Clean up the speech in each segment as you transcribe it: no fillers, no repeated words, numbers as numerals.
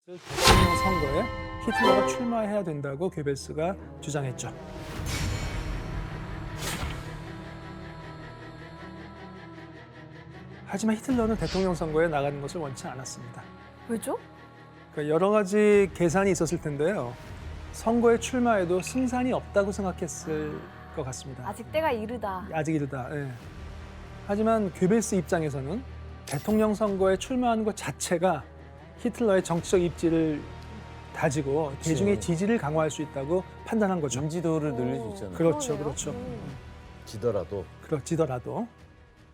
대통령 선거에 히틀러가 출마해야 된다고 괴벨스가 주장했죠. 하지만 히틀러는 대통령 선거에 나가는 것을 원치 않았습니다. 왜죠? 그러니까 여러 가지 계산이 있었을 텐데요. 선거에 출마해도 승산이 없다고 생각했을 것 같습니다. 아직 때가 이르다. 아직 이르다. 예. 하지만 괴벨스 입장에서는 대통령 선거에 출마하는 것 자체가 히틀러의 정치적 입지를 다지고 대중의 지지를 강화할 수 있다고 판단한 거죠. 인지도를 늘릴 수 있잖아요. 그렇죠, 그러네요. 그렇죠. 지더라도. 그렇지더라도.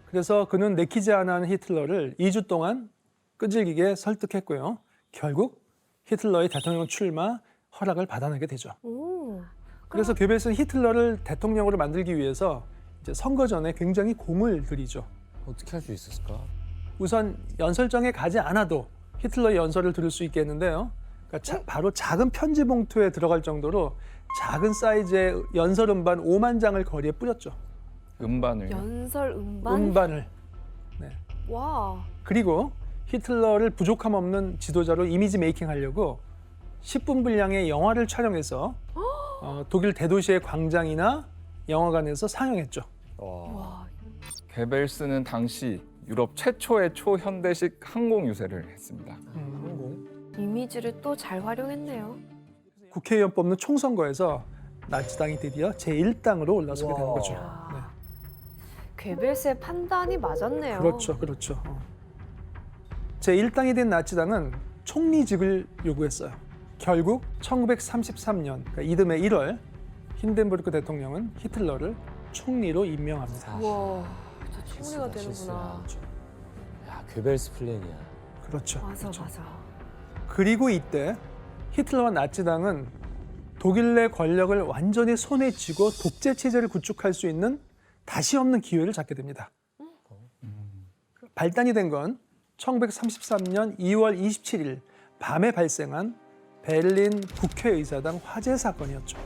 그래서 그는 내키지 않은 히틀러를 2주 동안 끈질기게 설득했고요. 결국 히틀러의 대통령 출마 허락을 받아내게 되죠. 오. 그래서 괴벨스는 히틀러를 대통령으로 만들기 위해서 이제 선거 전에 굉장히 공을 들이죠. 어떻게 할 수 있었을까? 우선 연설장에 가지 않아도 히틀러의 연설을 들을 수 있겠는데요. 그러니까 바로 작은 편지 봉투에 들어갈 정도로 작은 사이즈의 연설 음반 5만 장을 거리에 뿌렸죠. 음반을 연설 음반? 음반을. 와. 그리고 히틀러를 부족함 없는 지도자로 이미지 메이킹 하려고 10분 분량의 영화를 촬영해서 독일 대도시의 광장이나 영화관에서 상영했죠. 와. 괴벨스는 당시 유럽 최초의 초현대식 항공 유세를 했습니다. 이미지를 또 잘 활용했네요. 국회의원 뽑는 총선거에서 나치당이 드디어 제1당으로 올라서게 되는 거죠. 네. 괴벨스의 판단이 맞았네요. 그렇죠, 그렇죠. 제1당이 된 나치당은 총리직을 요구했어요. 결국 1933년, 그러니까 이듬해 1월 힌덴부르크 대통령은 히틀러를 총리로 임명합니다. 와. 진짜 총리가 되는구나. 야, 괴벨스 플랜이야. 그렇죠. 맞아, 그렇죠. 맞아. 그리고 이때 히틀러와 나치당은 독일 내 권력을 완전히 손에 쥐고 독재 체제를 구축할 수 있는 다시 없는 기회를 잡게 됩니다. 발단이 된 건 1933년 2월 27일 밤에 발생한 베를린 국회의사당 화재 사건이었죠.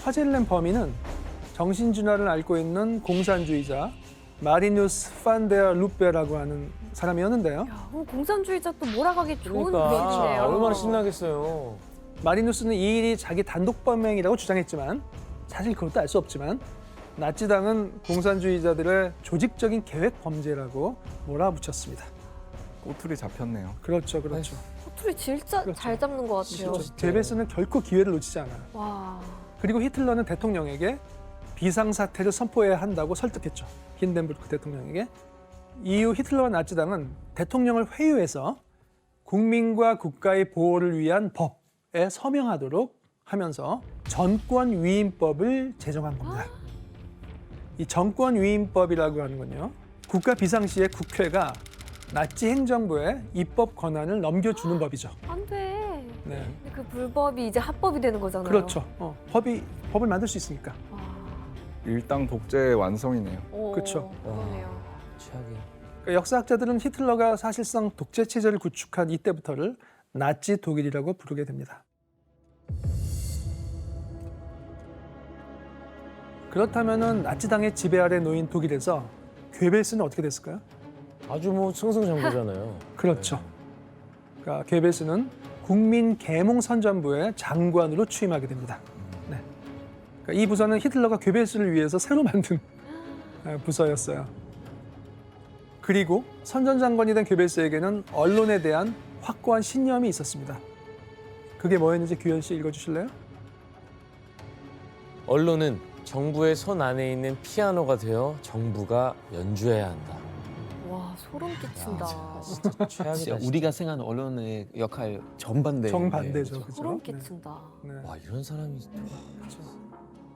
화재를 낸 범인은 정신준화를 앓고 있는 공산주의자 마리누스 판데어 루페라고 하는 사람이었는데요. 야, 공산주의자 또 몰아가기 좋은 그러니까 분이네요. 얼마나 신나겠어요. 마리누스는 이 일이 자기 단독 범행이라고 주장했지만 사실 그것도 알 수 없지만 나치당은 공산주의자들의 조직적인 계획 범죄라고 몰아붙였습니다. 꼬투리 잡혔네요. 그렇죠, 그렇죠. 호툴이 진짜 그렇죠. 잘 잡는 것 같아요. 괴벨스는 결코 기회를 놓치지 않아요. 와. 그리고 히틀러는 대통령에게 비상사태를 선포해야 한다고 설득했죠. 힌덴부르크 대통령에게. 이후 히틀러와 나치당은 대통령을 회유해서 국민과 국가의 보호를 위한 법에 서명하도록 하면서 전권위임법을 제정한 겁니다. 이 전권위임법이라고 하는 건요. 국가 비상시에 국회가 나치 행정부에 입법 권한을 넘겨주는 법이죠. 안 돼. 네. 근데 그 불법이 이제 합법이 되는 거잖아요. 그렇죠. 법을 만들 수 있으니까. 와. 일당 독재의 완성이네요. 오, 그쵸. 그러네요. 최악이야. 그러니까 역사학자들은 히틀러가 사실상 독재 체제를 구축한 이때부터를 나치 독일이라고 부르게 됩니다. 그렇다면은 나치당의 지배 아래 놓인 독일에서 괴벨스는 어떻게 됐을까요? 아주 뭐 승승장구잖아요. 그렇죠. 그러니까 괴벨스는 국민계몽선전부의 장관으로 취임하게 됩니다. 네. 그러니까 이 부서는 히틀러가 괴벨스를 위해서 새로 만든 부서였어요. 그리고 선전장관이 된 괴벨스에게는 언론에 대한 확고한 신념이 있었습니다. 그게 뭐였는지 규현 씨 읽어주실래요? 언론은 정부의 손 안에 있는 피아노가 되어 정부가 연주해야 한다. 와, 소름 끼친다. 최악이다. 진짜 우리가 생각하는 언론의 역할 정반대. 정반대죠. 그죠? 소름 네. 끼친다. 네. 와, 이런 사람이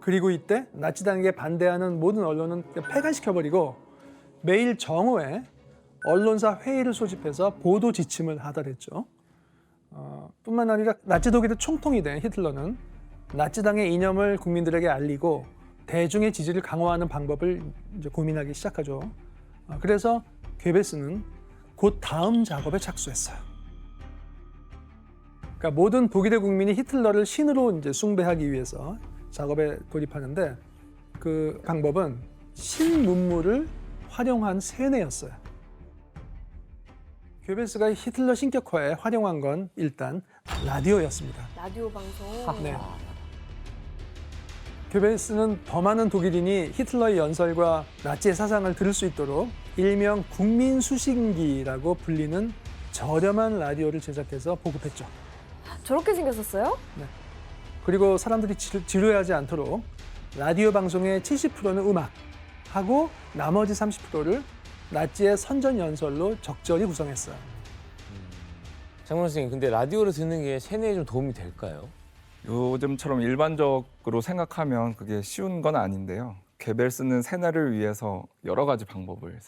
그리고 이때 나치당에게 반대하는 모든 언론은 폐간시켜버리고 매일 정오에 언론사 회의를 소집해서 보도 지침을 하달했죠. 뿐만 아니라 나치 독일의 총통이 된 히틀러는 나치당의 이념을 국민들에게 알리고 대중의 지지를 강화하는 방법을 이제 고민하기 시작하죠. 그래서 괴벨스는 곧 다음 작업에 착수했어요. 그러니까 모든 독일의 국민이 히틀러를 신으로 이제 숭배하기 위해서 작업에 돌입하는데 그 방법은 신문물을 활용한 세뇌였어요. 괴벨스가 히틀러 신격화에 활용한 건 일단 라디오였습니다. 라디오 방송. 네. 괴벨스는 더 많은 독일인이 히틀러의 연설과 나치의 사상을 들을 수 있도록 일명 국민 수신기라고 불리는 저렴한 라디오를 제작해서 보급했죠. 저렇게 생겼었어요? 그리고 사람들이 지루해하지 않도록 라디오 방송의 70%는 음악하고 나머지 30%를 나치의 선전 연설로 적절히 구성했어요. 장문 선생님, 근데 라디오를 듣는 게 세뇌에 좀 도움이 될까요? 요즘처럼 일반적으로 생각하면 그게 쉬운 건 아닌데요. 괴벨스는 세뇌를 위해서 여러 가지 방법을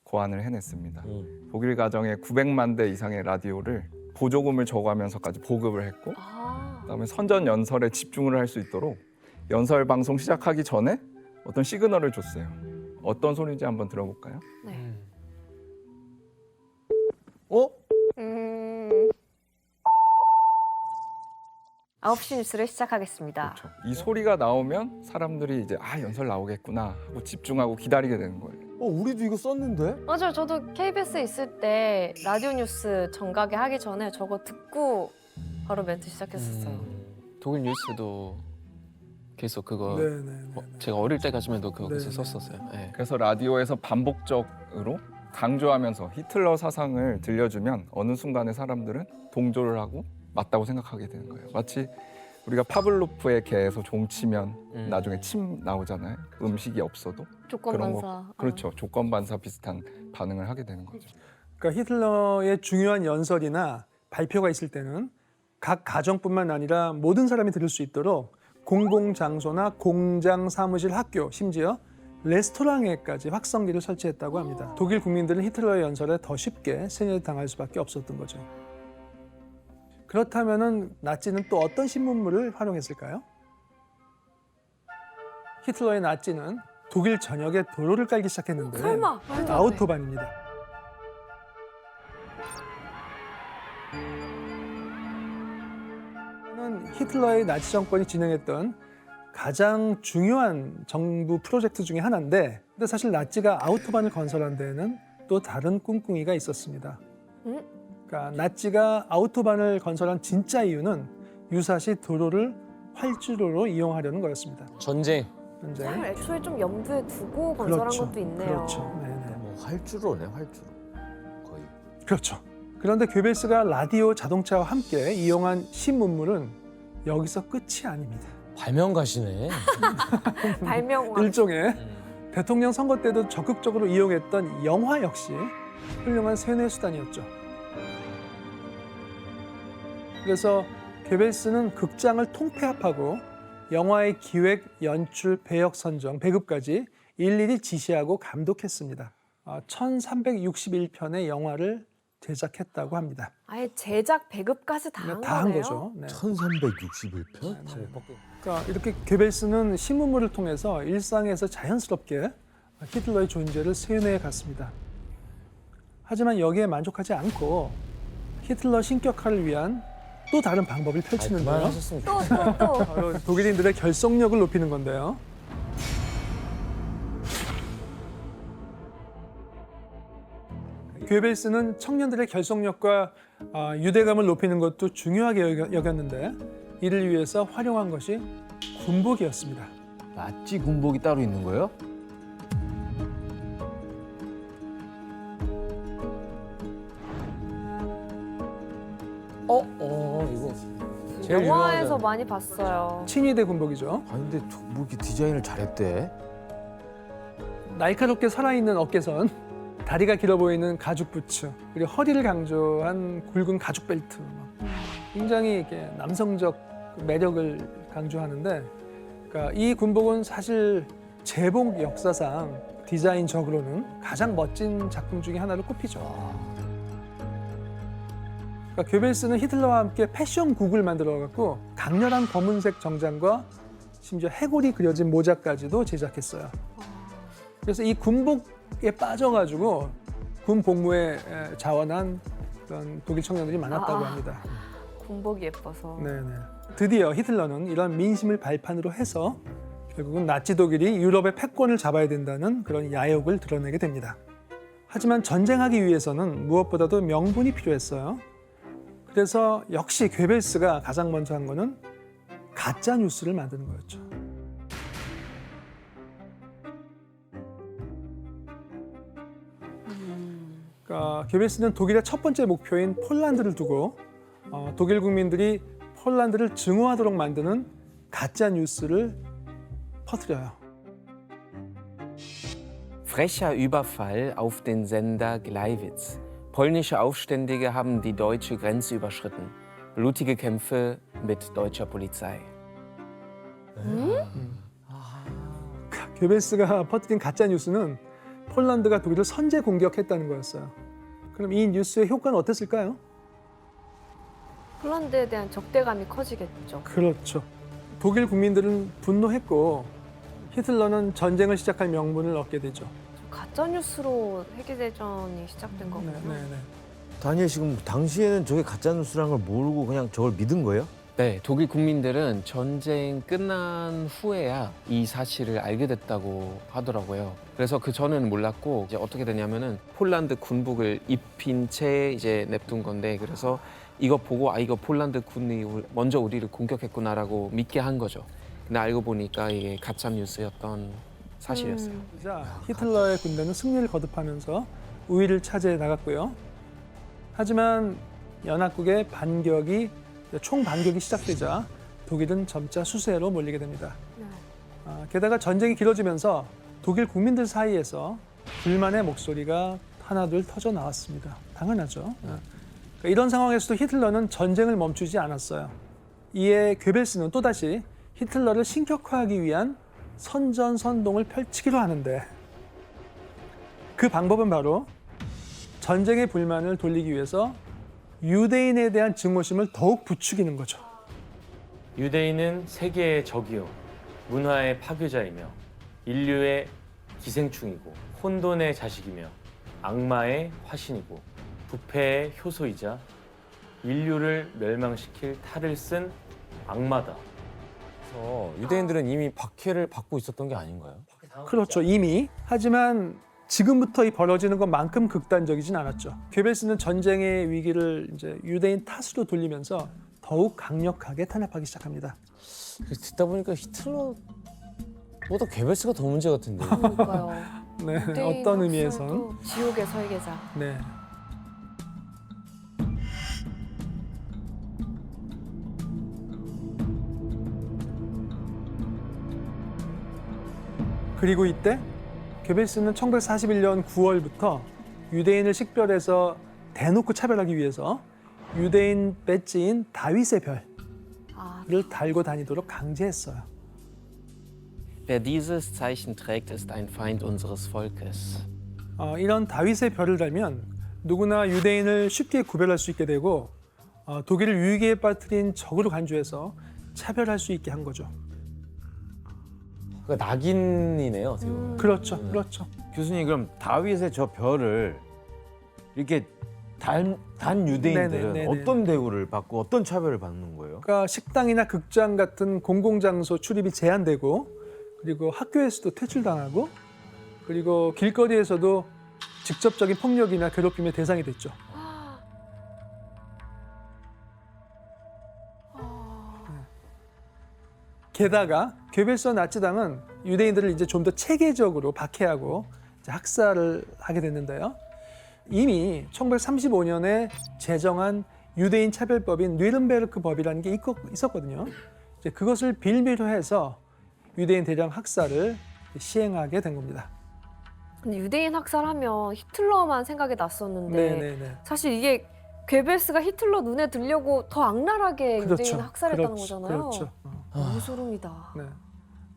고안을 해냈습니다. 독일 가정에 900만 대 이상의 라디오를 보조금을 줘가면서까지 보급을 했고, 그다음에 선전 연설에 집중을 할 수 있도록 연설 방송 시작하기 전에 어떤 시그널을 줬어요. 어떤 소리인지 한번 들어볼까요? 네. 어? 9시 뉴스를 시작하겠습니다. 그렇죠. 이 소리가 나오면 사람들이 이제 연설 나오겠구나 하고 집중하고 기다리게 되는 거예요. 우리도 이거 썼는데? 맞아요. 저도 KBS에 있을 때 라디오 뉴스 정각에 하기 전에 저거 듣고 바로 멘트 시작했었어요. 독일 뉴스도 계속 그거 네네네. 제가 어릴 때까지만도 그거 계속 네네. 썼었어요. 네. 그래서 라디오에서 반복적으로 강조하면서 히틀러 사상을 들려주면 어느 순간에 사람들은 동조를 하고 맞다고 생각하게 되는 거예요. 마치 우리가 파블로프의 개에서 종치면 나중에 침 나오잖아요. 음식이 없어도. 조건 그런 반사. 그렇죠. 조건 반사 비슷한 반응을 하게 되는 거죠. 그러니까 히틀러의 중요한 연설이나 발표가 있을 때는 각 가정뿐만 아니라 모든 사람이 들을 수 있도록 공공장소나 공장, 사무실, 학교, 심지어 레스토랑에까지 확성기를 설치했다고 합니다. 독일 국민들은 히틀러의 연설에 더 쉽게 세뇌당할 수밖에 없었던 거죠. 그렇다면은 나치는 또 어떤 신문물을 활용했을까요? 히틀러의 나치는 독일 전역에 도로를 깔기 시작했는데 설마. 말도 안 돼. 아우토반입니다. 히틀러의 나치 정권이 진행했던 가장 중요한 정부 프로젝트 중에 하나인데, 근데 사실 나치가 아우토반을 건설한 데에는 또 다른 꿍꿍이가 있었습니다. 그러니까 나치가 아우토반을 건설한 진짜 이유는 유사시 도로를 활주로로 이용하려는 거였습니다. 전쟁. 현재 사실 애초에 좀 염두에 두고 건설한 것도 있네요. 그렇죠. 네네. 뭐 활주로네, 활주로. 거의. 그렇죠. 그런데 괴벨스가 라디오, 자동차와 함께 이용한 신문물은 여기서 끝이 아닙니다. 발명가시네. 발명. 일종의 대통령 선거 때도 적극적으로 이용했던 영화 역시 훌륭한 세뇌 수단이었죠. 그래서 괴벨스는 극장을 통폐합하고 영화의 기획, 연출, 배역 선정, 배급까지 일일이 지시하고 감독했습니다. 1361편의 영화를 제작했다고 합니다. 아예 제작 배급까지 다 한 다 한 거네요. 거죠. 네. 1361편? 그러니까 이렇게 괴벨스는 신문물을 통해서 일상에서 자연스럽게 히틀러의 존재를 세뇌해 갔습니다. 하지만 여기에 만족하지 않고 히틀러 신격화를 위한 또 다른 방법을 펼치는데요. 그만하셨으면 좋겠어요. 또. 바로 독일인들의 결속력을 높이는 건데요. 괴벨스는 청년들의 결속력과 유대감을 높이는 것도 중요하게 여겼는데, 이를 위해서 활용한 것이 군복이었습니다. 나치 군복이 따로 있는 거예요? 이거 제일 영화에서 유명하잖아. 많이 봤어요. 친위대 군복이죠. 아 근데 뭐 이렇게 디자인을 잘했대? 날카롭게 살아있는 어깨선, 다리가 길어 보이는 가죽 부츠, 그리고 허리를 강조한 굵은 가죽 벨트. 굉장히 이렇게 남성적 매력을 강조하는데, 그러니까 이 군복은 사실 제복 역사상 디자인적으로는 가장 멋진 작품 중에 하나로 꼽히죠. 그러니까 괴벨스는 히틀러와 함께 패션국을 만들어갖고 강렬한 검은색 정장과 심지어 해골이 그려진 모자까지도 제작했어요. 그래서 이 군복에 빠져가지고 군 복무에 자원한 그런 독일 청년들이 많았다고 합니다. 군복이 예뻐서. 네네. 드디어 히틀러는 이런 민심을 발판으로 해서 결국은 나치 독일이 유럽의 패권을 잡아야 된다는 그런 야욕을 드러내게 됩니다. 하지만 전쟁하기 위해서는 무엇보다도 명분이 필요했어요. 그래서 역시 괴벨스가 가장 먼저 한 거는 가짜 뉴스를 만드는 거였죠. 그러니까 괴벨스는 독일의 첫 번째 목표인 폴란드를 두고 독일 국민들이 폴란드를 증오하도록 만드는 가짜 뉴스를 퍼뜨려요. Frecher Überfall auf den Sender Gleiwitz. Polnische Aufständige haben die deutsche Grenze überschritten. Blutige Kämpfe mit deutscher Polizei. 괴벨스가 퍼뜨린 가짜 뉴스는 폴란드가 독일을 선제 공격했다는 거였어요. 그럼 이 뉴스의 효과는 어땠을까요? 폴란드에 대한 적대감이 커지겠죠. 그렇죠. 독일 국민들은 분노했고 히틀러는 전쟁을 시작할 명분을 얻게 되죠. 가짜 뉴스로 세계대전이 시작된 거군요. 다니엘 지금 당시에는 저게 가짜 뉴스라는 걸 모르고 그냥 저걸 믿은 거예요? 네, 독일 국민들은 전쟁 끝난 후에야 이 사실을 알게 됐다고 하더라고요. 그래서 그 전에는 몰랐고 이제 어떻게 되냐면은 폴란드 군복을 입힌 채 이제 냅둔 건데 그래서 이거 보고 이거 폴란드 군이 먼저 우리를 공격했구나라고 믿게 한 거죠. 근데 알고 보니까 이게 가짜 뉴스였던 사실이었어요. 자, 히틀러의 군대는 승리를 거듭하면서 우위를 차지해 나갔고요. 하지만 연합국의 총반격이 시작되자 독일은 점차 수세로 몰리게 됩니다. 게다가 전쟁이 길어지면서 독일 국민들 사이에서 불만의 목소리가 하나둘 터져 나왔습니다. 당연하죠. 그러니까 이런 상황에서도 히틀러는 전쟁을 멈추지 않았어요. 이에 괴벨스는 또다시 히틀러를 신격화하기 위한 선전선동을 펼치기로 하는데 그 방법은 바로 전쟁의 불만을 돌리기 위해서 유대인에 대한 증오심을 더욱 부추기는 거죠. 유대인은 세계의 적이요, 문화의 파괴자이며 인류의 기생충이고 혼돈의 자식이며 악마의 화신이고 부패의 효소이자 인류를 멸망시킬 탈을 쓴 악마다. 그래서 유대인들은 이미 박해를 받고 있었던 게 아닌가요? 그렇죠, 이미. 하지만 지금부터 이 벌어지는 것만큼 극단적이진 않았죠. 괴벨스는 전쟁의 위기를 이제 유대인 탓으로 돌리면서 더욱 강력하게 탄압하기 시작합니다. 듣다 보니까 히틀러보다 괴벨스가 더 문제 같은데. 그러니까요. 네, 유대인 어떤 의미에선. 학살도 지옥의 설계자. 네. 그리고 이때 괴벨스는 1941년 9월부터 유대인을 식별해서 대놓고 차별하기 위해서 유대인 배지인 다윗의 별을 달고 다니도록 강제했어요. Wer dieses Zeichen trägt, ist ein Feind unseres Volkes. 이런 다윗의 별을 달면 누구나 유대인을 쉽게 구별할 수 있게 되고 독일을 위기에 빠뜨린 적으로 간주해서 차별할 수 있게 한 거죠. 그러니까 낙인이네요, 어떻게 보면. 그렇죠, 그렇죠. 교수님 그럼 다윗의 저 별을 이렇게 단 유대인들은 네네네네. 어떤 대우를 받고 어떤 차별을 받는 거예요? 그러니까 식당이나 극장 같은 공공장소 출입이 제한되고 그리고 학교에서도 퇴출당하고 그리고 길거리에서도 직접적인 폭력이나 괴롭힘의 대상이 됐죠. 게다가 괴벨스와 나치당은 유대인들을 이제 좀 더 체계적으로 박해하고 이제 학살을 하게 됐는데요. 이미 1935년에 제정한 유대인 차별법인 뉘른베르크 법이라는 게 있었거든요. 이제 그것을 빌미로 해서 유대인 대량 학살을 시행하게 된 겁니다. 근데 유대인 학살하면 히틀러만 생각이 났었는데 네네네. 사실 이게 괴벨스가 히틀러 눈에 들려고 더 악랄하게 유대인 학살했다는 거잖아요. 그렇죠. 너무 소름이다. 네.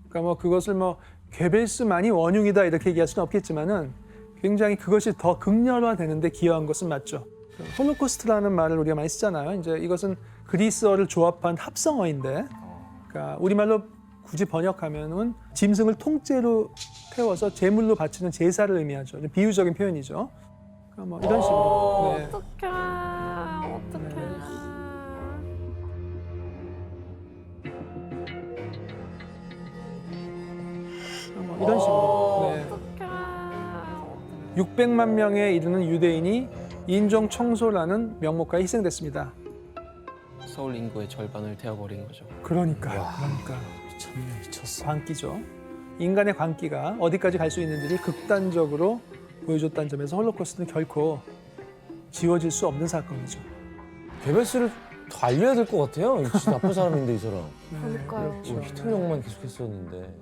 그러니까 뭐 그것을 뭐 괴벨스만이 원흉이다 이렇게 얘기할 수는 없겠지만은 굉장히 그것이 더 극렬화되는데 기여한 것은 맞죠. 홀로코스트라는 말을 우리가 많이 쓰잖아요. 이제 이것은 그리스어를 조합한 합성어인데, 그러니까 우리말로 굳이 번역하면은 짐승을 통째로 태워서 제물로 바치는 제사를 의미하죠. 비유적인 표현이죠. 그러니까 뭐 이런 식으로. 네. 어떡해. 뭐 이런 식으로. 네. 600만 명에 이르는 유대인이 인종 청소라는 명목하에 희생됐습니다. 서울 인구의 절반을 태워버린 거죠. 그러니까 미쳤어. 광기죠. 인간의 광기가 어디까지 갈 수 있는지를 극단적으로 보여줬다는 점에서 홀로코스트는 결코 지워질 수 없는 사건이죠. 괴벨스를 더 알려야 될 것 같아요. 이 진짜 나쁜 사람인데 이 사람. 그러니까요. 그렇죠. 히틀러만 계속했었는데.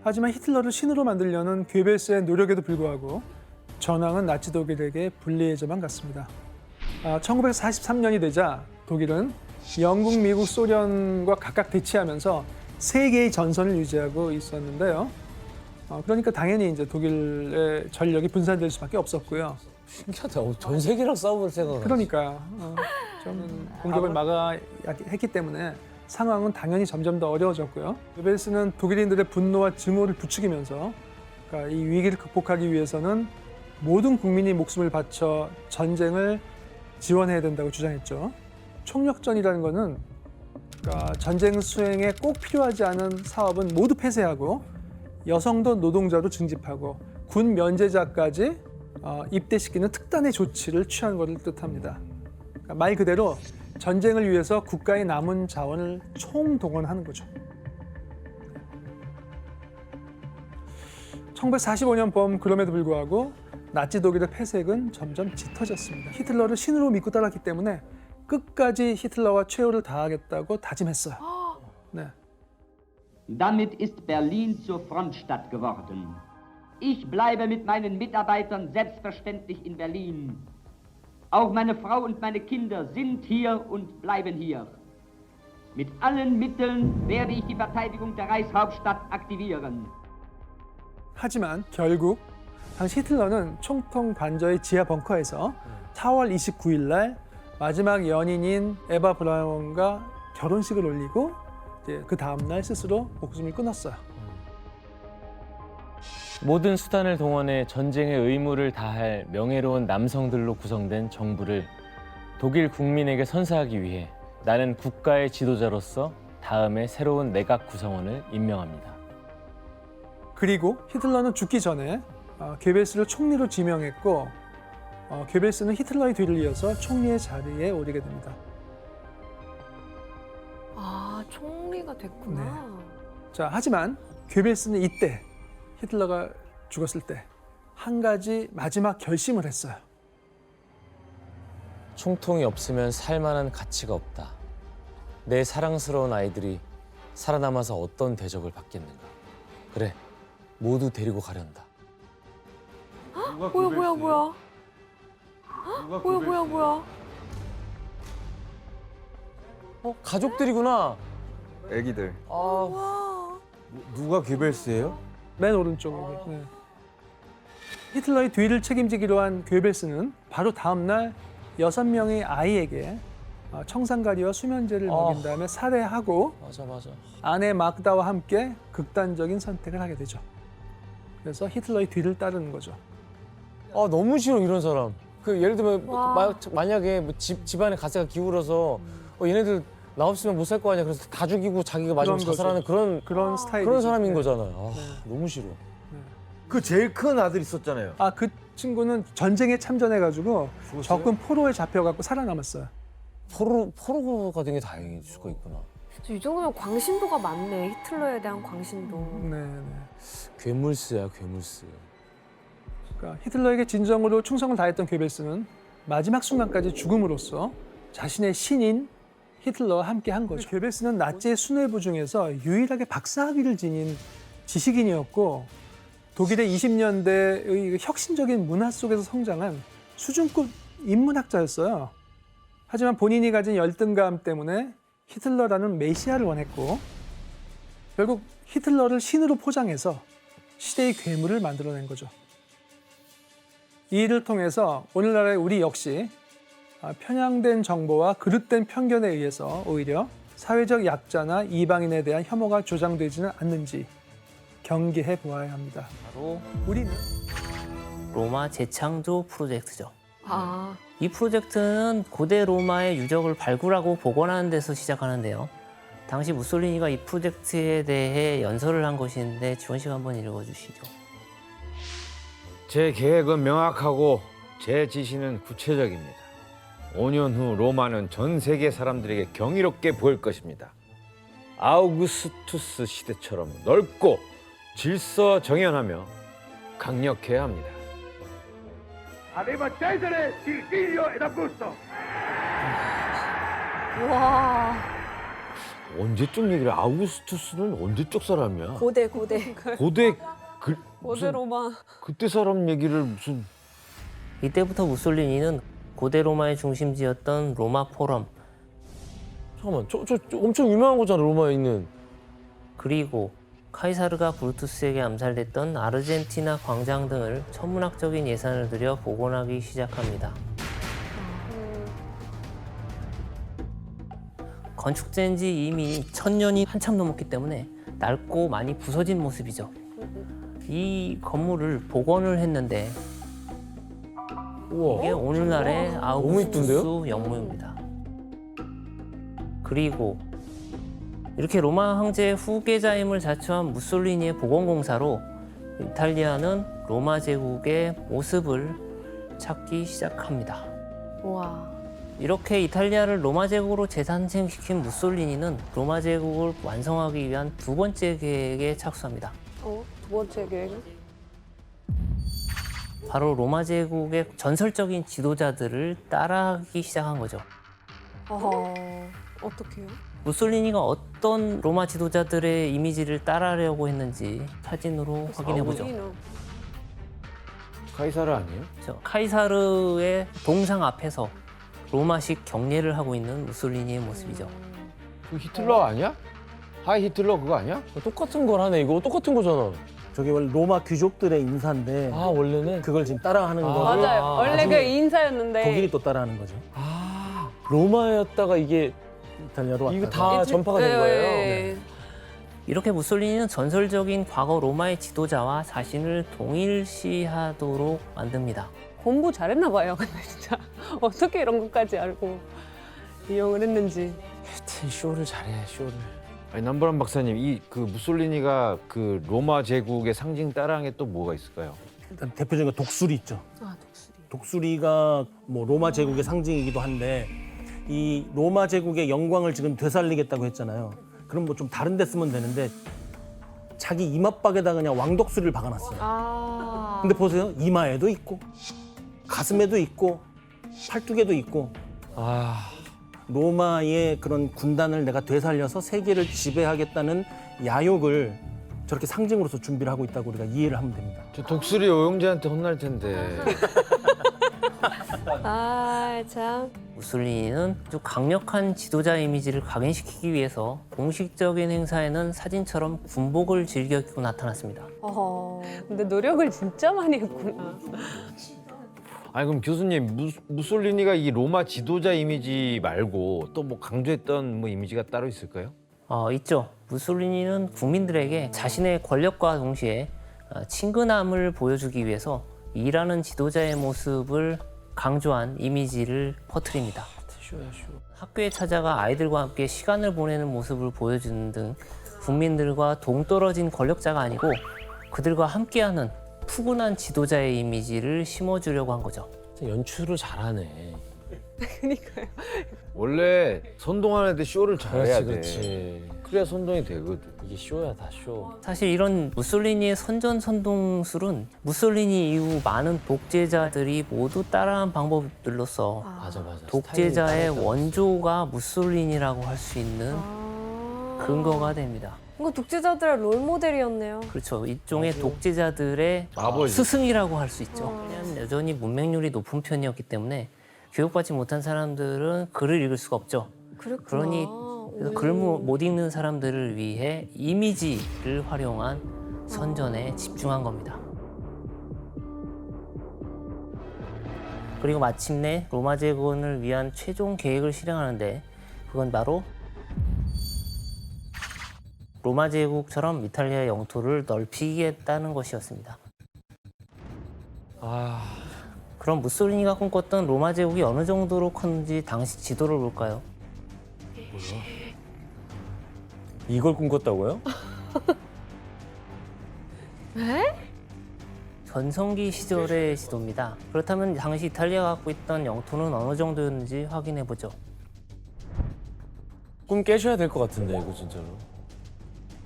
하지만 히틀러를 신으로 만들려는 괴벨스의 노력에도 불구하고 전황은 나치 독일에게 불리해져만 갔습니다. 1943년이 되자 독일은 영국, 미국, 소련과 각각 대치하면서 세계의 전선을 유지하고 있었는데요. 그러니까 당연히 이제 독일의 전력이 분산될 수밖에 없었고요. 신기하다. 전 세계랑 싸워볼 생각은. 그러니까 좀 공격을 막아야 했기 때문에 상황은 당연히 점점 더 어려워졌고요. 괴벨스는 독일인들의 분노와 증오를 부추기면서 그러니까 이 위기를 극복하기 위해서는 모든 국민이 목숨을 바쳐 전쟁을 지원해야 된다고 주장했죠. 총력전이라는 것은 그러니까 전쟁 수행에 꼭 필요하지 않은 사업은 모두 폐쇄하고 여성도 노동자도 징집하고 군 면제자까지 입대시키는 특단의 조치를 취한 것을 뜻합니다. 그러니까 말 그대로 전쟁을 위해서 국가의 남은 자원을 총동원하는 거죠. 1945년 봄 그럼에도 불구하고 나치 독일의 폐색은 점점 짙어졌습니다. 히틀러를 신으로 믿고 따랐기 때문에 끝까지 히틀러와 최후를 다하겠다고 다짐했어요. 네. Damit ist Berlin zur Frontstadt geworden. Ich bleibe mit meinen Mitarbeitern selbstverständlich in Berlin. Auch meine Frau und meine Kinder sind hier und bleiben hier. Mit allen Mitteln werde ich die Verteidigung der Reichshauptstadt aktivieren. 하지만 결국 당시 히틀러는 총통 관저의 지하 벙커에서 4월 29일 날 마지막 연인인 에바 브라운과 결혼식을 올리고 이제 그 다음 날 스스로 목숨을 끊었어요. 모든 수단을 동원해 전쟁의 의무를 다할 명예로운 남성들로 구성된 정부를 독일 국민에게 선사하기 위해 나는 국가의 지도자로서 다음에 새로운 내각 구성원을 임명합니다. 그리고 히틀러는 죽기 전에 괴벨스를 총리로 지명했고 괴벨스는 히틀러의 뒤를 이어서 총리의 자리에 오르게 됩니다. 아, 총리가 됐구나. 자, 하지만 괴벨스는 이때 히틀러가 죽었을 때 한 가지 마지막 결심을 했어요. 총통이 없으면 살만한 가치가 없다. 내 사랑스러운 아이들이 살아남아서 어떤 대접을 받겠는가. 그래, 모두 데리고 가련다. 뭐야. 뭐야. 가족들이구나. 애기들. 누가 괴벨스예요? 맨 오른쪽에. 네. 히틀러의 뒤를 책임지기로 한 괴벨스는 바로 다음 날 6명의 아이에게 청산가리와 수면제를 먹인 다음에 살해하고 맞아. 아내 마그다와 함께 극단적인 선택을 하게 되죠. 그래서 히틀러의 뒤를 따르는 거죠. 너무 싫어 이런 사람. 그 예를 들면 와. 만약에 뭐 집안에 가세가 기울어서 얘네들 나 없으면 못 살 거 아니야. 그래서 다 죽이고 자기가 마지막 그런 자살하는 그런 스타일이죠. 사람인 네. 거잖아요. 너무 싫어. 그 제일 큰 아들 있었잖아요. 그 친구는 전쟁에 참전해가지고 죽었어요? 적군 포로에 잡혀갖고 살아남았어요. 포로가 된 게 다행일 수가 있구나. 이 정도면 광신도가 많네. 히틀러에 대한 광신도. 네. 괴물스야 괴물스. 그러니까 히틀러에게 진정으로 충성을 다했던 괴벨스는 마지막 순간까지 죽음으로써 자신의 신인 히틀러와 함께 한 거죠. 괴벨스는 나치의 수뇌부 중에서 유일하게 박사학위를 지닌 지식인이었고 독일의 20년대의 혁신적인 문화 속에서 성장한 수준급 인문학자였어요. 하지만 본인이 가진 열등감 때문에 히틀러라는 메시아를 원했고 결국 히틀러를 신으로 포장해서 시대의 괴물을 만들어낸 거죠. 이 일을 통해서 오늘날의 우리 역시 편향된 정보와 그릇된 편견에 의해서 오히려 사회적 약자나 이방인에 대한 혐오가 조장되지는 않는지 경계해 보아야 합니다. 바로 우리는 로마 재창조 프로젝트죠. 아, 이 프로젝트는 고대 로마의 유적을 발굴하고 복원하는 데서 시작하는데요. 당시 무솔리니가 이 프로젝트에 대해 연설을 한 것인데 지원 씨가 한번 읽어주시죠. 제 계획은 명확하고 제 지시는 구체적입니다. 5년 후 로마는 전 세계 사람들에게 경이롭게 보일 것입니다. 아우구스투스 시대처럼 넓고 질서정연하며 강력해야 합니다. 와. 언제적 얘기를 아우구스투스는 언제적 사람이야? 고대. 고대 고대 무슨 로마. 그때 사람 얘기를 무슨 이때부터 무솔리니는 고대 로마의 중심지였던 로마 포럼, 잠깐만, 저 엄청 유명한 거잖아, 로마에 있는. 그리고 카이사르가 브루투스에게 암살됐던 아르헨티나 광장 등을 천문학적인 예산을 들여 복원하기 시작합니다. 건축된 지 이미 1000년이 한참 넘었기 때문에 낡고 많이 부서진 모습이죠. 이 건물을 복원을 했는데 우와. 이게 오늘날의 너무 이쁜데요? 아우구스투스 영모입니다. 그리고 이렇게 로마 황제의 후계자임을 자처한 무솔리니의 복원공사로 이탈리아는 로마 제국의 모습을 찾기 시작합니다. 와. 이렇게 이탈리아를 로마 제국으로 재탄생시킨 무솔리니는 로마 제국을 완성하기 위한 두 번째 계획에 착수합니다. 두 번째 계획은? 바로 로마 제국의 전설적인 지도자들을 따라하기 시작한 거죠. 어떻게요? 무솔리니가 어떤 로마 지도자들의 이미지를 따라하려고 했는지 사진으로 확인해 보죠. 카이사르 아니에요? 카이사르의 동상 앞에서 로마식 경례를 하고 있는 무솔리니의 모습이죠. 그 히틀러 아니야? 하이 히틀러 그거 아니야? 똑같은 걸 하네, 이거. 똑같은 거잖아. 저게 원래 로마 귀족들의 인사인데 아, 원래는? 그걸 지금 따라하는 거를 맞아요. 원래 그 나중에 인사였는데. 독일이 또 따라하는 거죠. 아, 로마였다가 이게, 이탈리아로 왔다가. 이거 다 전파가 된 거예요? 이렇게 무솔리니는 전설적인 과거 로마의 지도자와 자신을 동일시하도록 만듭니다. 공부 잘했나 봐요. 근데 진짜 어떻게 이런 것까지 알고 이용을 했는지. 하여튼 쇼를 잘해, 쇼를. 아니 남보람 박사님 이 그 무솔리니가 그 로마 제국의 상징 따라한 게 또 뭐가 있을까요? 일단 대표적인 건 독수리 있죠. 독수리. 독수리가 뭐 로마 제국의 상징이기도 한데 이 로마 제국의 영광을 지금 되살리겠다고 했잖아요. 그럼 뭐 좀 다른 데 쓰면 되는데 자기 이마박에다 그냥 왕독수리를 박아놨어요. 근데 보세요. 이마에도 있고 가슴에도 있고 팔뚝에도 있고 로마의 그런 군단을 내가 되살려서 세계를 지배하겠다는 야욕을 저렇게 상징으로서 준비를 하고 있다고 우리가 이해를 하면 됩니다. 저 독수리 오영재한테 혼날 텐데. 참. 무솔리니는 아주 강력한 지도자 이미지를 각인시키기 위해서 공식적인 행사에는 사진처럼 군복을 즐겨 입고 나타났습니다. 근데 노력을 진짜 많이 했구나. 아니 그럼 교수님 무솔리니가 이 로마 지도자 이미지 말고 또 뭐 강조했던 뭐 이미지가 따로 있을까요? 있죠. 무솔리니는 국민들에게 자신의 권력과 동시에 친근함을 보여주기 위해서 일하는 지도자의 모습을 강조한 이미지를 퍼뜨립니다. 학교에 찾아가 아이들과 함께 시간을 보내는 모습을 보여주는 등 국민들과 동떨어진 권력자가 아니고 그들과 함께하는 푸근한 지도자의 이미지를 심어주려고 한 거죠. 연출을 잘하네. 그러니까요. 원래 선동하는 애들 쇼를 잘해야 돼. 그렇지. 그래야 선동이 되거든. 이게 쇼야, 다 쇼. 사실 이런 무솔리니의 선전선동술은 무솔리니 이후 많은 독재자들이 모두 따라한 방법들로서 맞아. 독재자의 원조가 무솔리니라고 할 수 있는 근거가 됩니다. 이거 독재자들의 롤모델이었네요. 그렇죠. 일종의 독재자들의 아버지. 스승이라고 할 수 있죠. 왜냐하면 여전히 문맹률이 높은 편이었기 때문에 교육받지 못한 사람들은 글을 읽을 수가 없죠. 그랬구나. 그러니 글을 못 읽는 사람들을 위해 이미지를 활용한 선전에 집중한 겁니다. 그리고 마침내 로마 제국을 위한 최종 계획을 실행하는데 그건 바로 로마 제국처럼 이탈리아 영토를 넓히겠다는 것이었습니다. 그럼 무솔리니가 꿈꿨던 로마 제국이 어느 정도로 컸는지 당시 지도를 볼까요? 이걸 꿈꿨다고요? 전성기 시절의 지도입니다. 그렇다면 당시 이탈리아가 갖고 있던 영토는 어느 정도였는지 확인해 보죠. 꿈 깨셔야 될 것 같은데 이거 진짜로.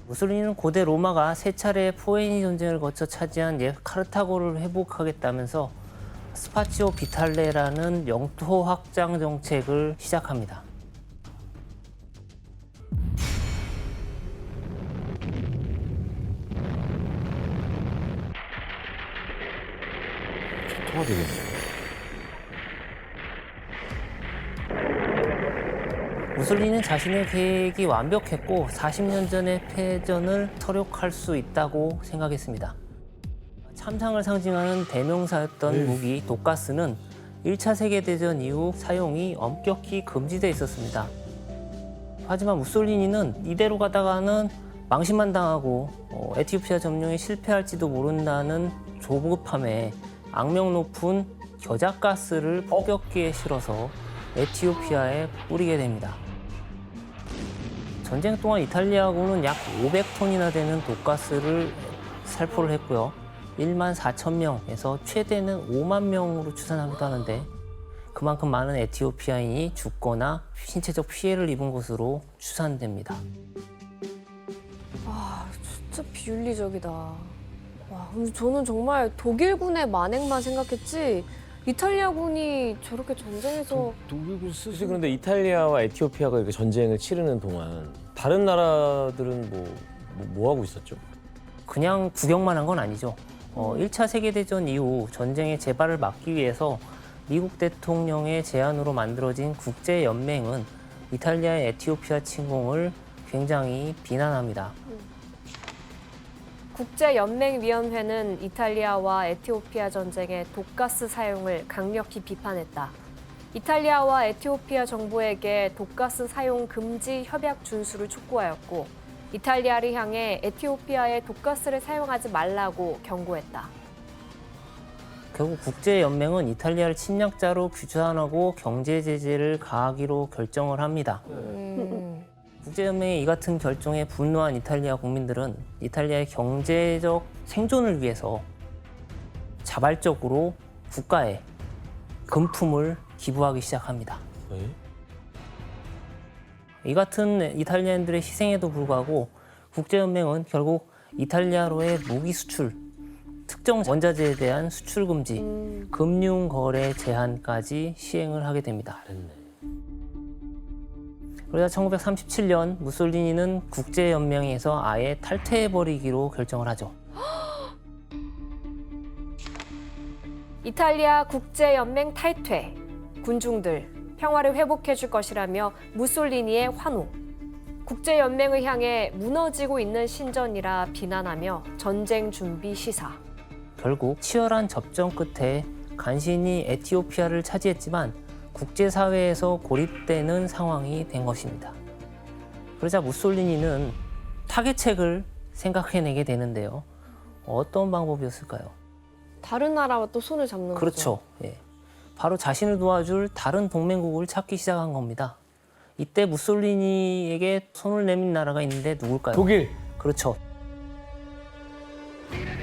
무솔리니는 고대 로마가 세 차례 포에니 전쟁을 거쳐 차지한 옛 카르타고를 회복하겠다면서 스파치오 비탈레라는 영토 확장 정책을 시작합니다. 도와주겠네. 무솔리니는 자신의 계획이 완벽했고 40년 전의 패전을 설욕할 수 있다고 생각했습니다. 참상을 상징하는 대명사였던 무기 독가스는 1차 세계대전 이후 사용이 엄격히 금지돼 있었습니다. 하지만 무솔리니는 이대로 가다가는 망신만 당하고 에티오피아 점령에 실패할지도 모른다는 조급함에 악명 높은 겨자가스를 폭격기에 실어서 에티오피아에 뿌리게 됩니다. 전쟁 동안 이탈리아군은 약 500톤이나 되는 독가스를 살포를 했고요. 1만 4천 명에서 최대는 5만 명으로 추산하기도 하는데 그만큼 많은 에티오피아인이 죽거나 신체적 피해를 입은 것으로 추산됩니다. 아, 진짜 비윤리적이다. 와, 근데 저는 정말 독일군의 만행만 생각했지 이탈리아군이 저렇게 전쟁에서 사실 그런데 이탈리아와 에티오피아가 이렇게 전쟁을 치르는 동안 다른 나라들은 뭐 하고 있었죠? 그냥 구경만 한 건 아니죠. 1차 세계대전 이후 전쟁의 재발을 막기 위해서 미국 대통령의 제안으로 만들어진 국제연맹은 이탈리아의 에티오피아 침공을 굉장히 비난합니다. 국제연맹위원회는 이탈리아와 에티오피아 전쟁의 독가스 사용을 강력히 비판했다. 이탈리아와 에티오피아 정부에게 독가스 사용 금지 협약 준수를 촉구하였고 이탈리아를 향해 에티오피아에 독가스를 사용하지 말라고 경고했다. 결국 국제연맹은 이탈리아를 침략자로 규탄하고 경제 제재를 가하기로 결정을 합니다. 국제연맹의 이 같은 결정에 분노한 이탈리아 국민들은 이탈리아의 경제적 생존을 위해서 자발적으로 국가에 금품을 기부하기 시작합니다. 네? 이 같은 이탈리아인들의 희생에도 불구하고 국제연맹은 결국 이탈리아로의 무기 수출, 특정 원자재에 대한 수출 금지, 금융 거래 제한까지 시행을 하게 됩니다. 그러자 1937년 무솔리니는 국제연맹에서 아예 탈퇴해버리기로 결정을 하죠. 이탈리아 국제연맹 탈퇴, 군중들 평화를 회복해 줄 것이라며 무솔리니의 환호. 국제연맹을 향해 무너지고 있는 신전이라 비난하며 전쟁 준비 시사. 결국 치열한 접전 끝에 간신히 에티오피아를 차지했지만 국제사회에서 고립되는 상황이 된 것입니다. 그러자 무솔리니는 타개책을 생각해내게 되는데요. 어떤 방법이었을까요? 다른 나라와 또 손을 잡는 거죠. 그렇죠. 예. 바로 자신을 도와줄 다른 동맹국을 찾기 시작한 겁니다. 이때 무솔리니에게 손을 내민 나라가 있는데 누굴까요? 독일. 그렇죠.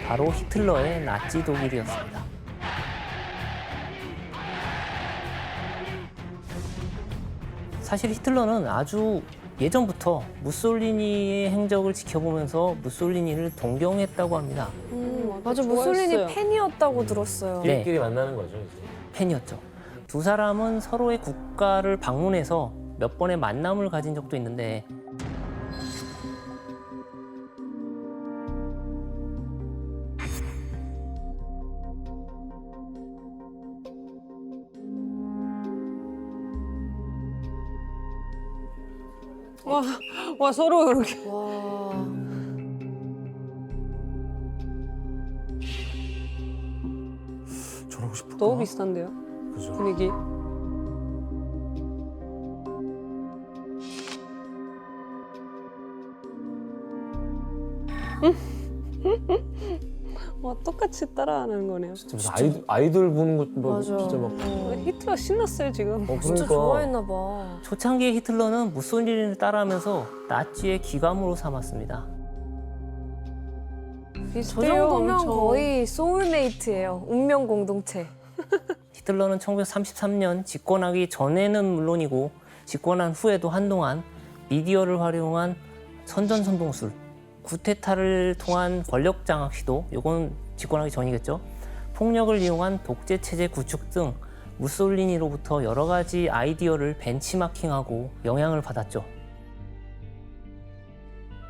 바로 히틀러의 나치 독일이었습니다. 사실 히틀러는 아주 예전부터 무솔리니의 행적을 지켜보면서 무솔리니를 동경했다고 합니다. 맞아, 무솔리니 팬이었다고 들었어요. 네. 끼리끼리 만나는 거죠 이제. 팬이었죠. 두 사람은 서로의 국가를 방문해서 몇 번의 만남을 가진 적도 있는데 와 서로 그렇게. 와. 저러고 싶을까? 너무 비슷한데요? 그죠. 분위기. 와 똑같이 따라하는 거네요. 진짜 아이돌 보는 것 맞아. 진짜 막. 히틀러 신났어요 지금. 진짜 그러니까. 좋아했나 봐. 초창기의 히틀러는 무솔리니를 따라하면서 나치의 귀감으로 삼았습니다. 저 정도면 엄청. 거의 소울메이트예요. 운명 공동체. 히틀러는 1933년 집권하기 전에는 물론이고 집권한 후에도 한동안 미디어를 활용한 선전선동술, 구테타를 통한 권력 장악 시도, 요건 집권하기 전이겠죠. 폭력을 이용한 독재 체제 구축 등 무솔리니로부터 여러 가지 아이디어를 벤치마킹하고 영향을 받았죠.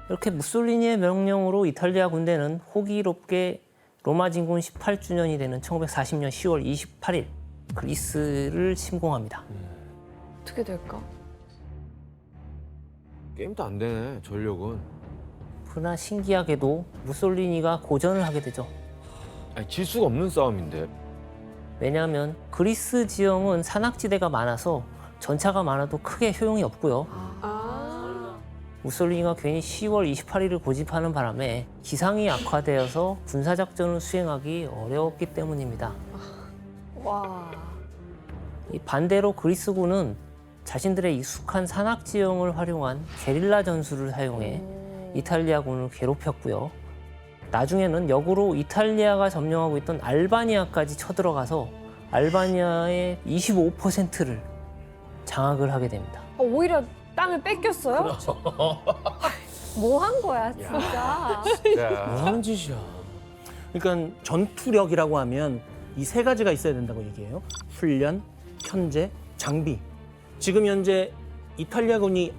이렇게 무솔리니의 명령으로 이탈리아 군대는 호기롭게 로마 진군 18주년이 되는 1940년 10월 28일 그리스를 침공합니다. 어떻게 될까? 게임도 안 되네, 전력은. 그러나 신기하게도 무솔리니가 고전을 하게 되죠. 아니, 질 수가 없는 싸움인데. 왜냐하면 그리스 지형은 산악지대가 많아서 전차가 많아도 크게 효용이 없고요. 무솔리니가 괜히 10월 28일을 고집하는 바람에 기상이 악화되어서 군사작전을 수행하기 어려웠기 때문입니다. 와. 이 반대로 그리스군은 자신들의 익숙한 산악지형을 활용한 게릴라 전술을 사용해 이탈리아군을 괴롭혔고요. 나중에는 역으로 이탈리아가 점령하고 있던 알바니아까지 쳐들어가서 알바니아의 25%를 장악을 하게 됩니다. 오히려 땅을 뺏겼어요? 뭐 한 거야, 진짜. 뭐 하는 짓이야. 그러니까 전투력이라고 하면 이 세 가지가 있어야 된다고 얘기해요. 훈련, 현재, 장비. 지금 현재 이탈리아군이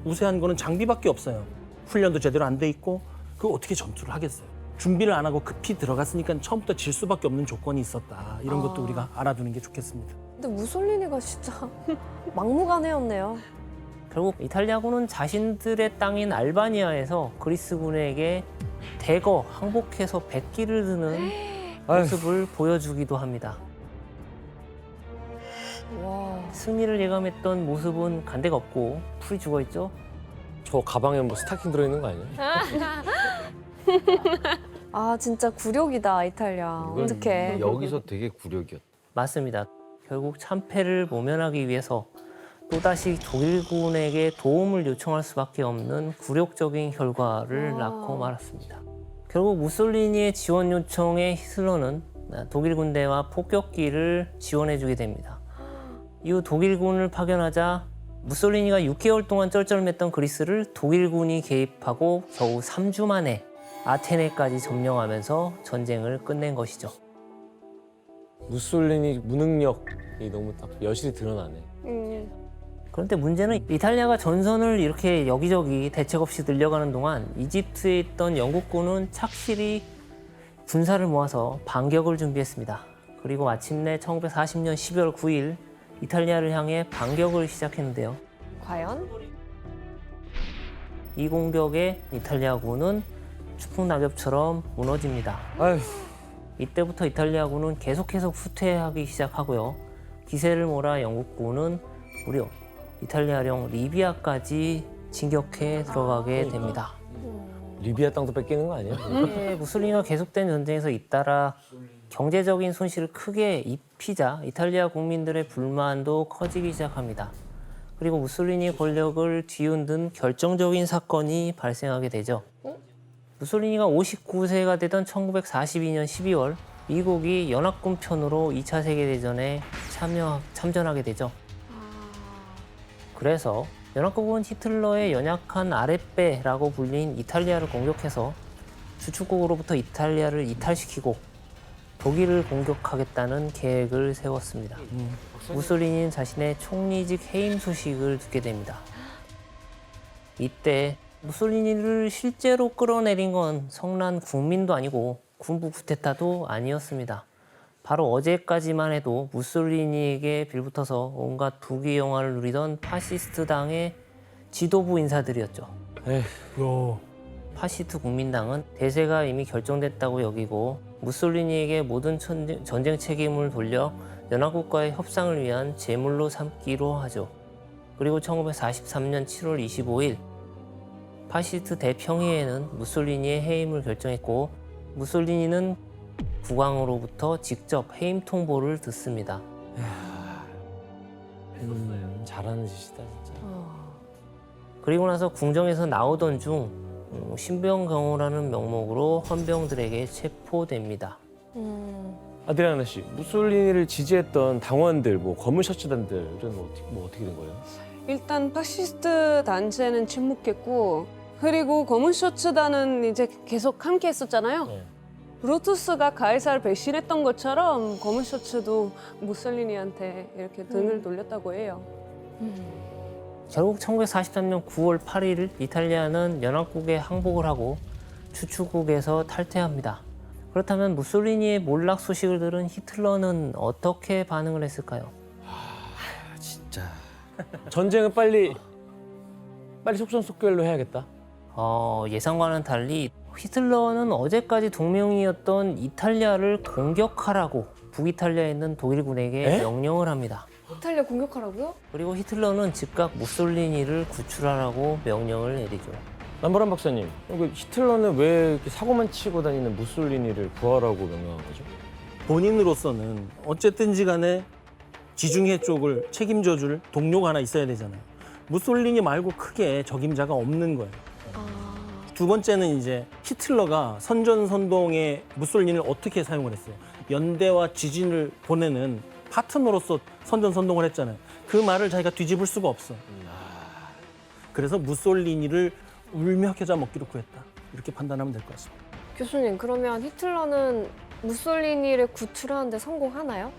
우세한 거는 장비밖에 없어요. 훈련도 제대로 안 돼 있고 그거 어떻게 전투를 하겠어요. 준비를 안 하고 급히 들어갔으니까 처음부터 질 수밖에 없는 조건이 있었다. 이런 것도 우리가 알아두는 게 좋겠습니다. 근데 무솔리니가 진짜 막무가내였네요. 결국 이탈리아군은 자신들의 땅인 알바니아에서 그리스군에게 대거 항복해서 백기를 드는 모습을 보여주기도 합니다. 와. 승리를 예감했던 모습은 간데가 없고 풀이 죽어있죠. 저 가방에 뭐 스타킹 들어있는 거 아니야? 아, 진짜 굴욕이다, 이탈리아. 어떡해. 여기서 되게 굴욕이었다. 맞습니다. 결국 참패를 모면하기 위해서 또다시 독일군에게 도움을 요청할 수밖에 없는 굴욕적인 결과를 낳고 말았습니다. 결국 무솔리니의 지원 요청에 히틀러는 독일 군대와 폭격기를 지원해주게 됩니다. 이후 독일군을 파견하자 무솔리니가 6개월 동안 쩔쩔맸던 그리스를 독일군이 개입하고 겨우 3주 만에 아테네까지 점령하면서 전쟁을 끝낸 것이죠. 무솔리니 무능력이 너무 딱 여실히 드러나네. 그런데 문제는 이탈리아가 전선을 이렇게 여기저기 대책 없이 늘려가는 동안 이집트에 있던 영국군은 착실히 군사를 모아서 반격을 준비했습니다. 그리고 마침내 1940년 12월 9일 이탈리아를 향해 반격을 시작했는데요. 과연? 이 공격에 이탈리아군은 추풍낙엽처럼 무너집니다. 아휴. 이때부터 이탈리아군은 계속해서 후퇴하기 시작하고요. 기세를 몰아 영국군은 무려 이탈리아령 리비아까지 진격해 들어가게 됩니다. 리비아 땅도 뺏기는 거 아니야? 무솔리니가 계속된 전쟁에서 잇따라 경제적인 손실을 크게 입히자 이탈리아 국민들의 불만도 커지기 시작합니다. 그리고 무솔리니 권력을 뒤흔든 결정적인 사건이 발생하게 되죠. 무솔리니가 59세가 되던 1942년 12월 미국이 연합군 편으로 2차 세계대전에 참전하게 되죠. 그래서 연합국은 히틀러의 연약한 아랫배라고 불린 이탈리아를 공격해서 주축국으로부터 이탈리아를 이탈시키고 독일을 공격하겠다는 계획을 세웠습니다. 무솔리니는 자신의 총리직 해임 소식을 듣게 됩니다. 이때 무솔리니를 실제로 끌어내린 건 성난 국민도 아니고 군부 쿠데타도 아니었습니다. 바로 어제까지만 해도 무솔리니에게 빌붙어서 온갖 부귀 영화를 누리던 파시스트당의 지도부 인사들이었죠. 파시스트 국민당은 대세가 이미 결정됐다고 여기고 무솔리니에게 모든 전쟁 책임을 돌려 연합국과의 협상을 위한 제물로 삼기로 하죠. 그리고 1943년 7월 25일 파시스트 대평의회는 무솔리니의 해임을 결정했고 무솔리니는 국왕으로부터 직접 해임 통보를 듣습니다. 잘하는 짓이다 진짜. 그리고 나서 궁정에서 나오던 중 신병강호라는 명목으로 헌병들에게 체포됩니다. 아드리아나 씨, 무솔리니를 지지했던 당원들, 뭐 검은 셔츠단들은 뭐 어떻게 된 거예요? 일단 파시스트 단체는 침묵했고 그리고 검은 셔츠단은 이제 계속 함께 했었잖아요. 네. 브루투스가 가이사를 배신했던 것처럼 검은 셔츠도 무솔리니한테 이렇게 등을 돌렸다고 해요. 결국 1943년 9월 8일 이탈리아는 연합국에 항복을 하고 주축국에서 탈퇴합니다. 그렇다면 무솔리니의 몰락 소식을 들은 히틀러는 어떻게 반응을 했을까요? 진짜 전쟁은 빨리 속전속결로 해야겠다. 예상과는 달리 히틀러는 어제까지 동맹이었던 이탈리아를 공격하라고 북이탈리아에 있는 독일군에게 명령을 합니다. 이탈리아 공격하라고요? 그리고 히틀러는 즉각 무솔리니를 구출하라고 명령을 내리죠. 남보람 박사님, 히틀러는 왜 이렇게 사고만 치고 다니는 무솔리니를 구하라고 명령한 거죠? 본인으로서는 어쨌든지 간에 지중해 쪽을 책임져 줄 동료가 하나 있어야 되잖아요. 무솔리니 말고 크게 적임자가 없는 거예요. 두 번째는 이제 히틀러가 선전선동에 무솔리니를 어떻게 사용을 했어요. 연대와 지진을 보내는 파트너로서 선전선동을 했잖아요. 그 말을 자기가 뒤집을 수가 없어. 그래서 무솔리니를 울며 겨자 먹기로 구했다. 이렇게 판단하면 될 것 같습니다. 교수님, 그러면 히틀러는 무솔리니를 구출하는데 성공하나요?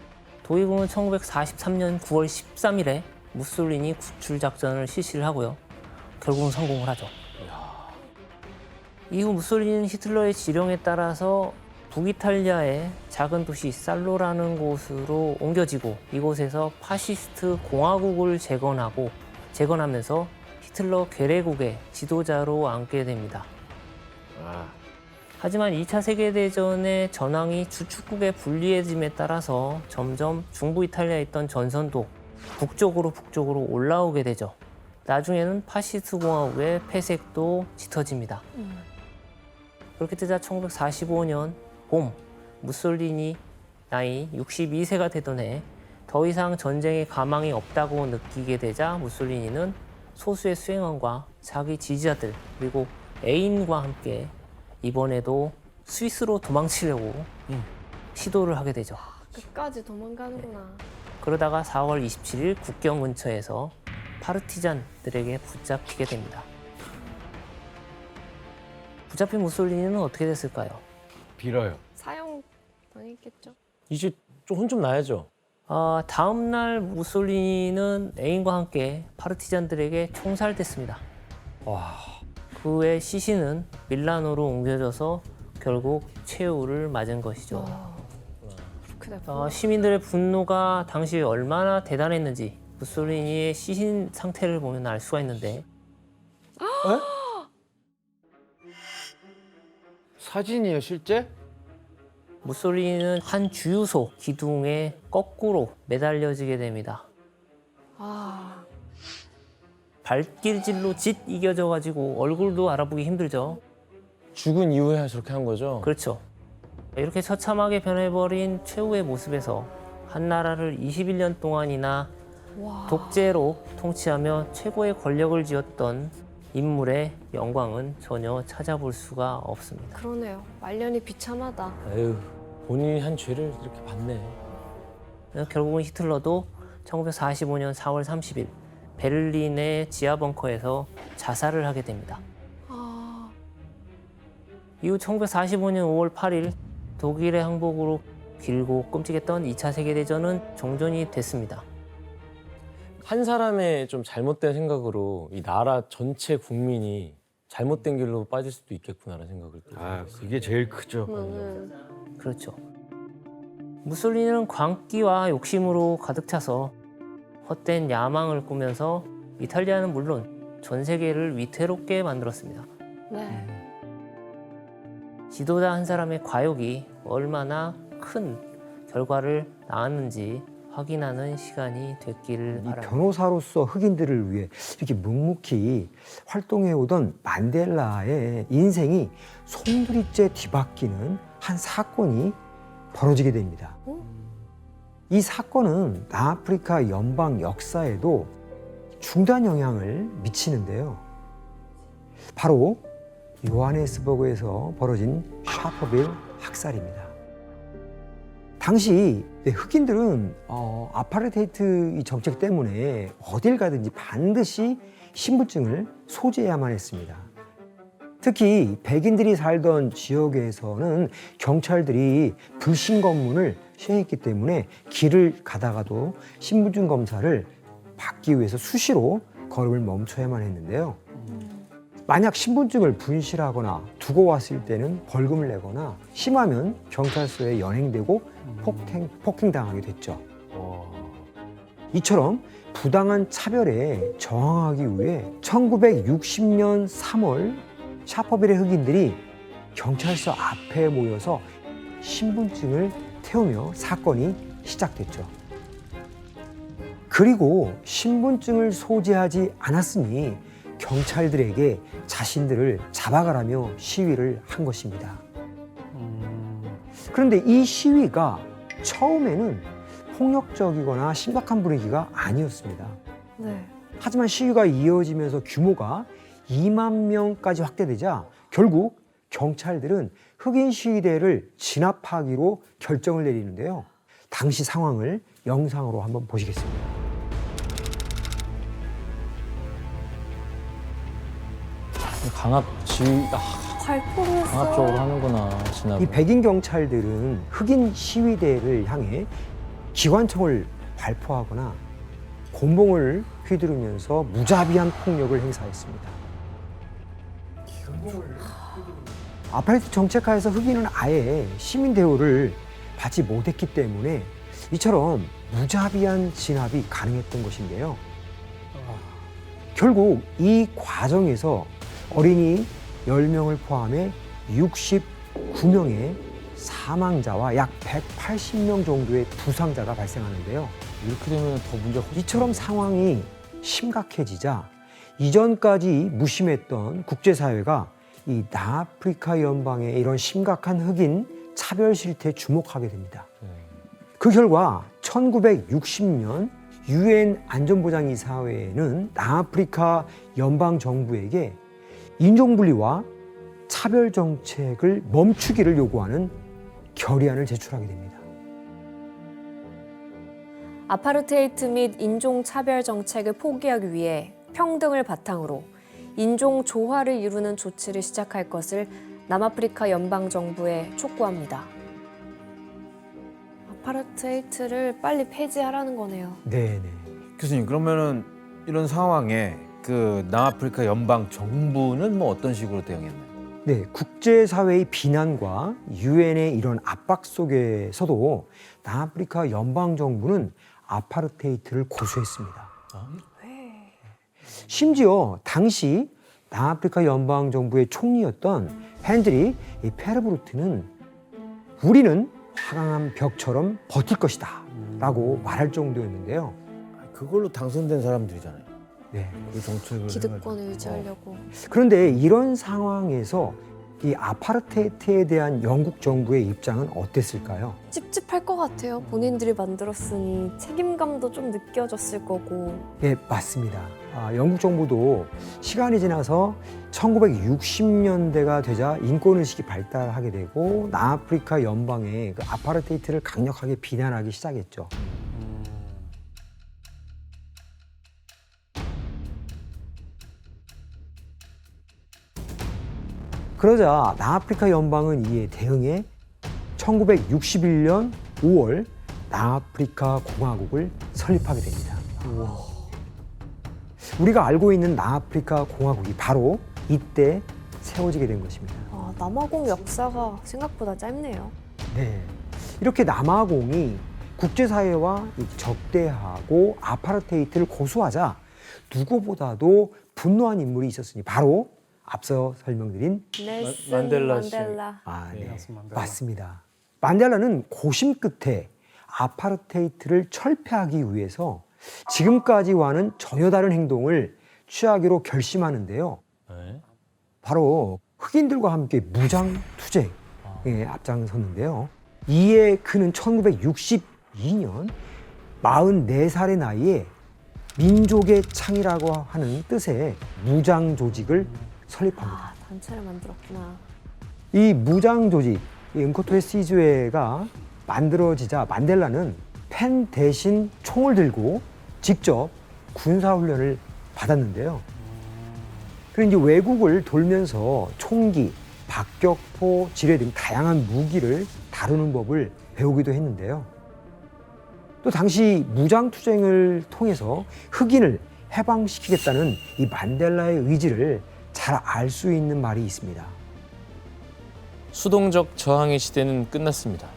독일군은 1943년 9월 13일에 무솔리니 구출 작전을 실시를 하고요. 결국은 성공을 하죠. 이후 무솔리니는 히틀러의 지령에 따라서 북이탈리아의 작은 도시 살로라는 곳으로 옮겨지고 이곳에서 파시스트 공화국을 재건하면서 히틀러 괴뢰국의 지도자로 앉게 됩니다. 하지만 2차 세계대전의 전황이 주축국의 불리해짐에 따라서 점점 중부 이탈리아에 있던 전선도 북쪽으로 올라오게 되죠. 나중에는 파시스트 공화국의 폐색도 짙어집니다. 그렇게 되자 1945년 봄 무솔리니 나이 62세가 되던 해 더 이상 전쟁에 가망이 없다고 느끼게 되자 무솔리니는 소수의 수행원과 자기 지지자들 그리고 애인과 함께 이번에도 스위스로 도망치려고 시도를 하게 되죠. 끝까지 도망가는구나. 그러다가 4월 27일 국경 근처에서 파르티잔들에게 붙잡히게 됩니다. 붙잡힌 무솔리니는 어떻게 됐을까요? 빌어요. 사형 당했겠죠. 이제 좀 혼 좀 나야죠. 다음 날 무솔리니는 애인과 함께 파르티잔들에게 총살됐습니다. 그의 시신은 밀라노로 옮겨져서 결국 최후를 맞은 것이죠. 시민들의 분노가 당시 얼마나 대단했는지 무솔리니의 시신 상태를 보면 알 수가 있는데 사진이에요, 실제? 무솔리니는 한 주유소 기둥에 거꾸로 매달려지게 됩니다. 발길질로 짓 이겨져가지고 얼굴도 알아보기 힘들죠. 죽은 이후에 저렇게 한 거죠? 그렇죠. 이렇게 처참하게 변해버린 최후의 모습에서 한 나라를 21년 동안이나 독재로 통치하며 최고의 권력을 쥐었던 인물의 영광은 전혀 찾아볼 수가 없습니다. 그러네요. 말년이 비참하다. 에휴, 본인이 한 죄를 이렇게 받네. 결국은 히틀러도 1945년 4월 30일 베를린의 지하 벙커에서 자살을 하게 됩니다. 이후 1945년 5월 8일 독일의 항복으로 길고 끔찍했던 2차 세계대전은 종전이 됐습니다. 한 사람의 좀 잘못된 생각으로 이 나라 전체 국민이 잘못된 길로 빠질 수도 있겠구나라는 생각을 그게 제일 크죠. 그렇죠. 무솔리니는 광기와 욕심으로 가득 차서 헛된 야망을 꾸면서 이탈리아는 물론 전 세계를 위태롭게 만들었습니다. 네. 지도자 한 사람의 과욕이 얼마나 큰 결과를 낳았는지 확인하는 시간이 됐기를 바랍니다. 변호사로서 흑인들을 위해 이렇게 묵묵히 활동해오던 만델라의 인생이 송두리째 뒤바뀌는 한 사건이 벌어지게 됩니다. 이 사건은 남아프리카 연방 역사에도 중대한 영향을 미치는데요. 바로 요하네스버그에서 벌어진 샤퍼빌 학살입니다. 당시 흑인들은 아파르테이트 이 정책 때문에 어딜 가든지 반드시 신분증을 소지해야만 했습니다. 특히 백인들이 살던 지역에서는 경찰들이 불신 검문을 시행했기 때문에 길을 가다가도 신분증 검사를 받기 위해서 수시로 걸음을 멈춰야만 했는데요. 만약 신분증을 분실하거나 두고 왔을 때는 벌금을 내거나 심하면 경찰서에 연행되고 폭행당하게 됐죠. 이처럼 부당한 차별에 저항하기 위해 1960년 3월 샤퍼빌의 흑인들이 경찰서 앞에 모여서 신분증을 태우며 사건이 시작됐죠. 그리고 신분증을 소지하지 않았으니 경찰들에게 자신들을 잡아가라며 시위를 한 것입니다. 그런데 이 시위가 처음에는 폭력적이거나 심각한 분위기가 아니었습니다. 네. 하지만 시위가 이어지면서 규모가 2만 명까지 확대되자 결국 경찰들은 흑인 시위대를 진압하기로 결정을 내리는데요. 당시 상황을 영상으로 한번 보시겠습니다. 강압적으로 하는구나, 진압을. 이 백인 경찰들은 흑인 시위대를 향해 기관총을 발포하거나 곤봉을 휘두르면서 무자비한 폭력을 행사했습니다. 아파르테이트 정책하에서 흑인은 아예 시민 대우를 받지 못했기 때문에 이처럼 무자비한 진압이 가능했던 것인데요. 결국 이 과정에서 어린이 10명을 포함해 69명의 사망자와 약 180명 정도의 부상자가 발생하는데요. 이렇게 되면 더 문제가 이처럼 상황이 심각해지자 이전까지 무심했던 국제사회가 이 남아프리카 연방의 이런 심각한 흑인 차별 실태에 주목하게 됩니다. 그 결과 1960년 UN 안전보장이사회는 남아프리카 연방 정부에게 인종분리와 차별 정책을 멈추기를 요구하는 결의안을 제출하게 됩니다. 아파르테이트 및 인종차별 정책을 포기하기 위해 평등을 바탕으로 인종 조화를 이루는 조치를 시작할 것을 남아프리카 연방정부에 촉구합니다. 아파르테이트를 빨리 폐지하라는 거네요. 네네. 교수님, 그러면은 이런 상황에 그 남아프리카 연방 정부는 뭐 어떤 식으로 대응했나요? 네, 국제사회의 비난과 유엔의 이런 압박 속에서도 남아프리카 연방정부는 아파르테이트를 고수했습니다. 심지어 당시 남아프리카 연방정부의 총리였던 헨드리 페르브루트는 우리는 화강한 벽처럼 버틸 것이다 라고 말할 정도였는데요. 그걸로 당선된 사람들이잖아요. 네. 그 정책을 기득권을 유지하려고. 그런데 이런 상황에서 이 아파르테이트에 대한 영국 정부의 입장은 어땠을까요? 찝찝할 것 같아요. 본인들이 만들었으니 책임감도 좀 느껴졌을 거고. 네, 맞습니다. 영국 정부도 시간이 지나서 1960년대가 되자 인권의식이 발달하게 되고 남아프리카 연방의 그 아파르테이트를 강력하게 비난하기 시작했죠. 그러자 남아프리카 연방은 이에 대응해 1961년 5월 남아프리카 공화국을 설립하게 됩니다. 우리가 알고 있는 남아프리카 공화국이 바로 이때 세워지게 된 것입니다. 남아공 역사가 생각보다 짧네요. 네, 이렇게 남아공이 국제사회와 적대하고 아파르테이트를 고수하자 누구보다도 분노한 인물이 있었으니 바로 앞서 설명드린 넬슨 만델라 씨. 만델라. 네, 맞습니다. 만델라는 고심 끝에 아파르테이트를 철폐하기 위해서 지금까지와는 전혀 다른 행동을 취하기로 결심하는데요. 네. 바로 흑인들과 함께 무장 투쟁에 앞장섰는데요. 이에 그는 1962년 44살의 나이에 민족의 창이라고 하는 뜻의 무장 조직을 설립합니다. 단체를 만들었구나. 이 무장 조직, 이 음코토의 시즈회가 만들어지자 만델라는 펜 대신 총을 들고 직접 군사훈련을 받았는데요. 그리고 이제 외국을 돌면서 총기, 박격포, 지뢰 등 다양한 무기를 다루는 법을 배우기도 했는데요. 또 당시 무장투쟁을 통해서 흑인을 해방시키겠다는 이 만델라의 의지를 잘 알 수 있는 말이 있습니다. 수동적 저항의 시대는 끝났습니다.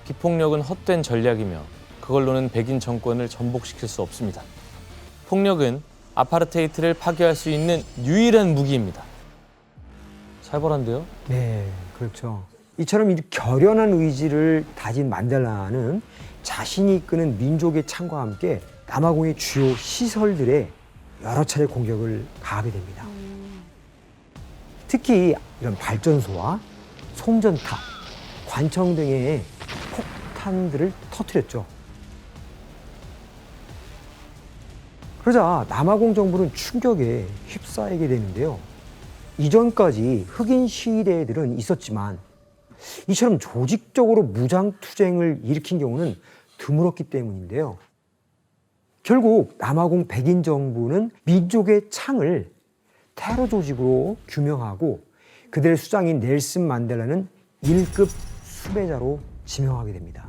비폭력은 헛된 전략이며 그걸로는 백인 정권을 전복시킬 수 없습니다. 폭력은 아파르테이트를 파괴할 수 있는 유일한 무기입니다. 살벌한데요? 네, 그렇죠. 이처럼 이 결연한 의지를 다진 만델라는 자신이 이끄는 민족의 창과 함께 남아공의 주요 시설들에 여러 차례 공격을 가하게 됩니다. 특히 이런 발전소와 송전탑, 관청 등의 폭탄들을 터뜨렸죠. 그러자 남아공 정부는 충격에 휩싸이게 되는데요. 이전까지 흑인 시위대들은 있었지만 이처럼 조직적으로 무장투쟁을 일으킨 경우는 드물었기 때문인데요. 결국 남아공 백인 정부는 민족의 창을 테러 조직으로 규명하고 그들의 수장인 넬슨 만델라는 1급 수배자로 지명하게 됩니다.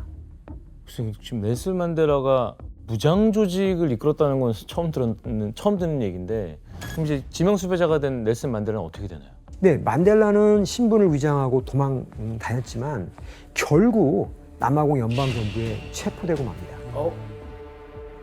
무슨 지금 넬슨 만델라가 무장 조직을 이끌었다는 건 처음 듣는 얘기인데 그럼 이제 지명 수배자가 된 넬슨 만델라는 어떻게 되나요? 네, 만델라는 신분을 위장하고 도망 다녔지만 결국 남아공 연방정부에 체포되고 맙니다.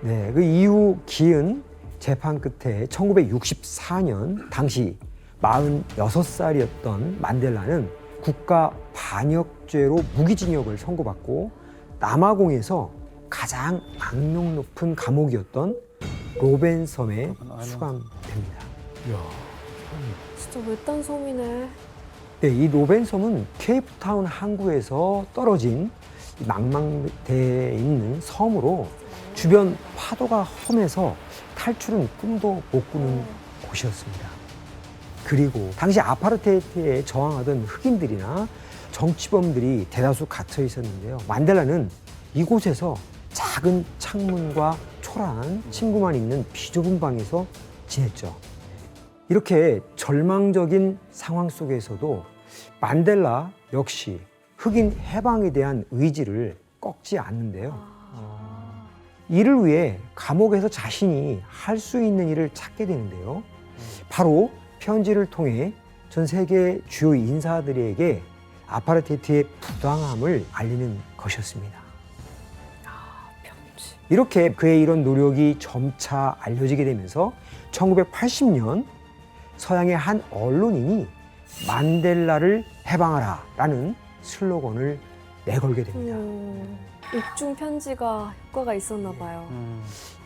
네, 그 이후 기은 재판 끝에 1964년 당시 46살이었던 만델라는 국가 반역죄로 무기징역을 선고받고 남아공에서 가장 악명 높은 감옥이었던 로벤섬에 수감됩니다. 진짜 외딴 섬이네. 네, 이 로벤섬은 케이프타운 항구에서 떨어진 망망대해 있는 섬으로 주변 파도가 험해서 탈출은 꿈도 못 꾸는 곳이었습니다. 그리고 당시 아파르테이트에 저항하던 흑인들이나 정치범들이 대다수 갇혀 있었는데요. 만델라는 이곳에서 작은 창문과 초라한 침구만 있는 비좁은 방에서 지냈죠. 이렇게 절망적인 상황 속에서도 만델라 역시 흑인 해방에 대한 의지를 꺾지 않는데요. 이를 위해 감옥에서 자신이 할 수 있는 일을 찾게 되는데요. 바로 편지를 통해 전 세계 주요 인사들에게 아파르테이트의 부당함을 알리는 것이었습니다. 편지. 이렇게 그의 이런 노력이 점차 알려지게 되면서 1980년 서양의 한 언론인이 만델라를 해방하라 라는 슬로건을 내걸게 됩니다. 옥중 편지가 효과가 있었나 봐요.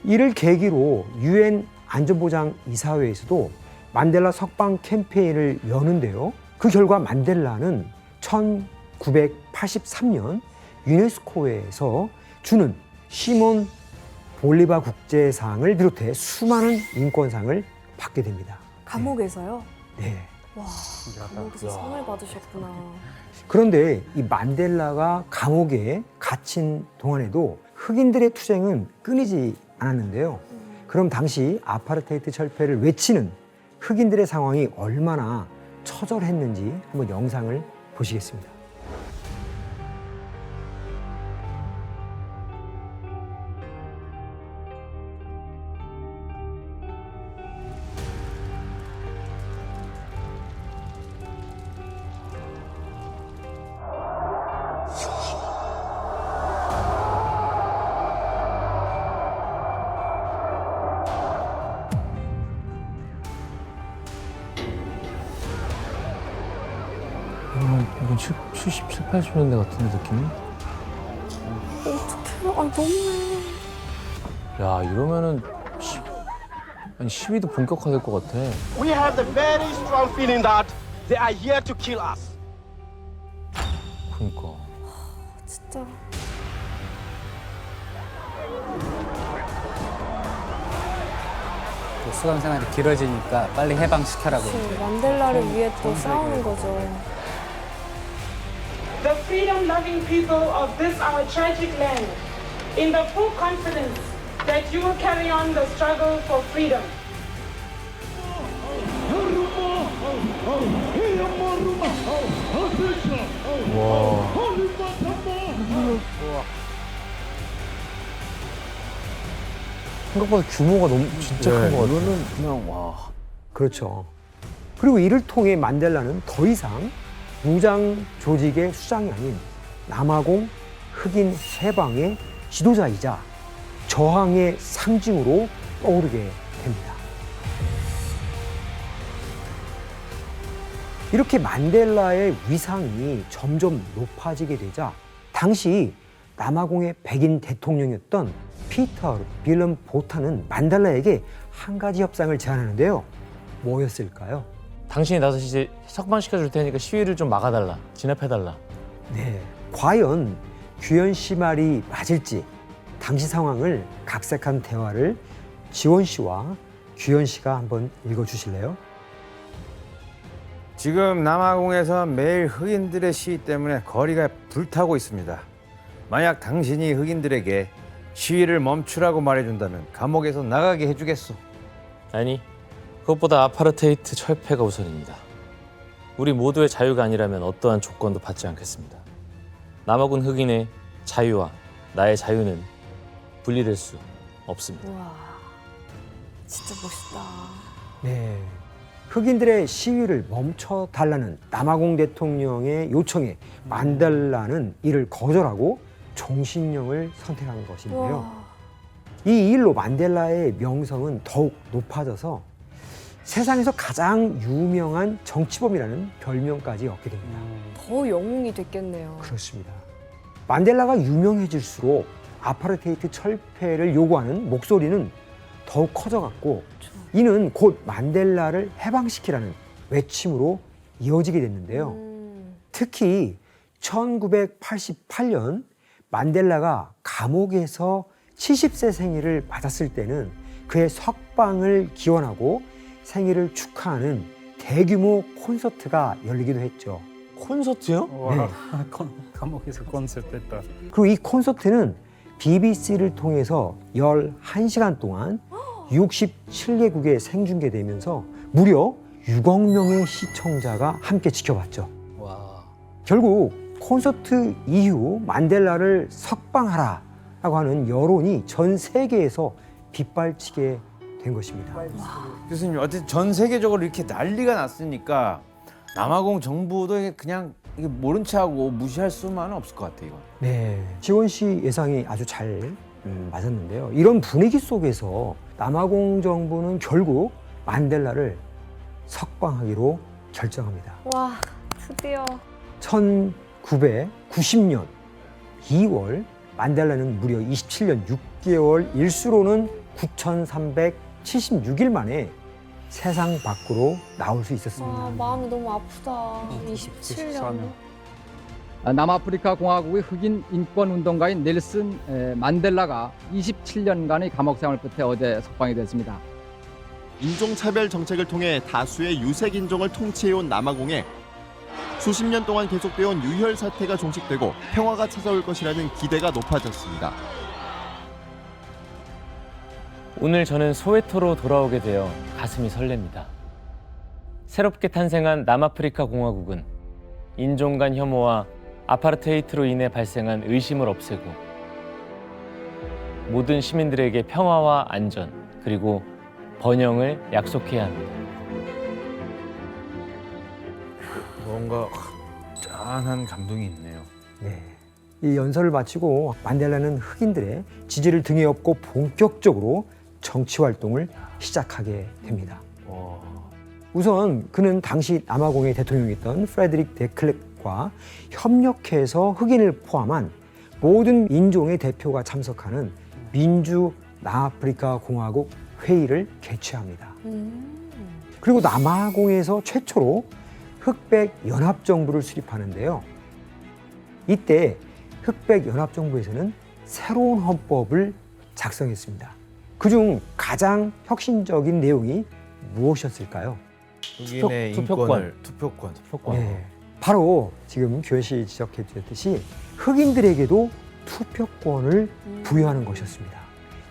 이를 계기로 유엔 안전보장이사회에서도 만델라 석방 캠페인을 여는데요. 그 결과 만델라는 1983년 유네스코에서 주는 시몬 볼리바 국제상을 비롯해 수많은 인권상을 받게 됩니다. 감옥에서요? 네. 와, 감옥에서 상을 받으셨구나. 그런데 이 만델라가 감옥에 갇힌 동안에도 흑인들의 투쟁은 끊이지 않았는데요. 그럼 당시 아파르테이트 철폐를 외치는 흑인들의 상황이 얼마나 처절했는지 한번 영상을 보시겠습니다. 이건 70, 80년대 같은데 느낌이? 어떡해. 아, 너무해. 야 이러면은 시위도 본격화될 것 같아. We have the very strong feeling that they are here to kill us. 그러니까. 진짜. 그 수감 생활이 길어지니까 빨리 해방시켜라고. 만델라를 위해 또 싸우는 거죠. The freedom-loving people of this our tragic land, in the full confidence that you will carry on the struggle for freedom. 생각보다 규모가 너무 진짜 큰 것 같아요. 이거는 그냥 와. 그렇죠. 그리고 이를 통해 만델라는 더 이상 무장 조직의 수장이 아닌 남아공 흑인 해방의 지도자이자 저항의 상징으로 떠오르게 됩니다. 이렇게 만델라의 위상이 점점 높아지게 되자 당시 남아공의 백인 대통령이었던 피터 빌럼 보타는 만델라에게 한 가지 협상을 제안하는데요. 뭐였을까요? 당신이 나서 이제 석방시켜 줄 테니까 시위를 좀 막아달라, 진압해달라. 네, 과연 규현 씨 말이 맞을지 당시 상황을 각색한 대화를 지원 씨와 규현 씨가 한번 읽어주실래요? 지금 남아공에서 매일 흑인들의 시위 때문에 거리가 불타고 있습니다. 만약 당신이 흑인들에게 시위를 멈추라고 말해준다면 감옥에서 나가게 해주겠소. 아니, 그것보다 아파르테이트 철폐가 우선입니다. 우리 모두의 자유가 아니라면 어떠한 조건도 받지 않겠습니다. 남아공 흑인의 자유와 나의 자유는 분리될 수 없습니다. 와, 진짜 멋있다. 네, 흑인들의 시위를 멈춰달라는 남아공 대통령의 요청에 만델라는 이를 거절하고 종신령을 선택한 것인데요. 와. 이 일로 만델라의 명성은 더욱 높아져서 세상에서 가장 유명한 정치범이라는 별명까지 얻게 됩니다. 더 영웅이 됐겠네요. 그렇습니다. 만델라가 유명해질수록 아파르테이트 철폐를 요구하는 목소리는 더욱 커져갔고 이는 곧 만델라를 해방시키라는 외침으로 이어지게 됐는데요. 특히 1988년 만델라가 감옥에서 70세 생일을 맞았을 때는 그의 석방을 기원하고 생일을 축하하는 대규모 콘서트가 열리기도 했죠. 콘서트요? 와, 감옥에서 콘서트 했다. 그리고 이 콘서트는 BBC를 통해서 11시간 동안 67개국에 생중계되면서 무려 6억 명의 시청자가 함께 지켜봤죠. 와. 결국 콘서트 이후 만델라를 석방하라라고 하는 여론이 전 세계에서 빗발치게 된 것입니다. 교수님, 어쨌든 전 세계적으로 이렇게 난리가 났으니까 남아공 정부도 그냥 이게 모른 척하고 무시할 수만은 없을 것 같아요. 네, 지원 씨 예상이 아주 잘 맞았는데요. 이런 분위기 속에서 남아공 정부는 결국 만델라를 석방하기로 결정합니다. 와, 드디어. 1990년 2월 만델라는 무려 27년 6개월 일수로는 9,376일 만에 세상 밖으로 나올 수 있었습니다. 와, 마음이 너무 아프다. 27년. 남아프리카 공화국의 흑인 인권 운동가인 넬슨 만델라가 27년간의 감옥 생활 끝에 어제 석방이 됐습니다. 인종차별 정책을 통해 다수의 유색 인종을 통치해온 남아공에 수십 년 동안 계속되어온 유혈 사태가 종식되고 평화가 찾아올 것이라는 기대가 높아졌습니다. 오늘 저는 소웨토로 돌아오게 되어 가슴이 설렙니다. 새롭게 탄생한 남아프리카 공화국은 인종 간 혐오와 아파르테이트로 인해 발생한 의심을 없애고 모든 시민들에게 평화와 안전 그리고 번영을 약속해야 합니다. 뭔가 짠한 감동이 있네요. 네. 이 연설을 마치고 만델라는 흑인들의 지지를 등에 업고 본격적으로 정치 활동을 시작하게 됩니다. 우선 그는 당시 남아공의 대통령이었던 프레드릭 데클렉과 협력해서 흑인을 포함한 모든 인종의 대표가 참석하는 민주 남아프리카 공화국 회의를 개최합니다. 그리고 남아공에서 최초로 흑백 연합정부를 수립하는데요. 이때 흑백 연합정부에서는 새로운 헌법을 작성했습니다. 그중 가장 혁신적인 내용이 무엇이었을까요? 흑인의 인권을 투표권. 네, 바로 지금 교현 씨 지적해 주셨듯이 흑인들에게도 투표권을 부여하는 것이었습니다.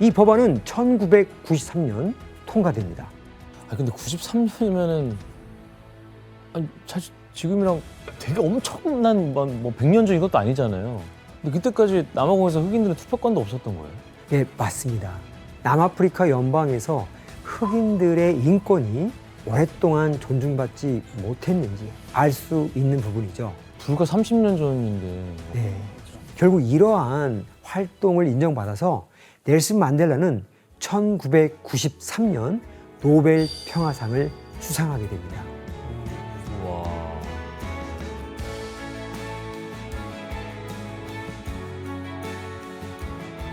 이 법안은 1993년 통과됩니다. 아 근데 93년이면은 아니 사실 지금이랑 되게 엄청난 뭐 100년 전 이것도 아니잖아요. 근데 그때까지 남아공에서 흑인들은 투표권도 없었던 거예요? 네, 맞습니다. 남아프리카 연방에서 흑인들의 인권이 오랫동안 존중받지 못했는지 알 수 있는 부분이죠. 불과 30년 전인데. 네. 결국 이러한 활동을 인정받아서 넬슨 만델라는 1993년 노벨 평화상을 수상하게 됩니다. 와.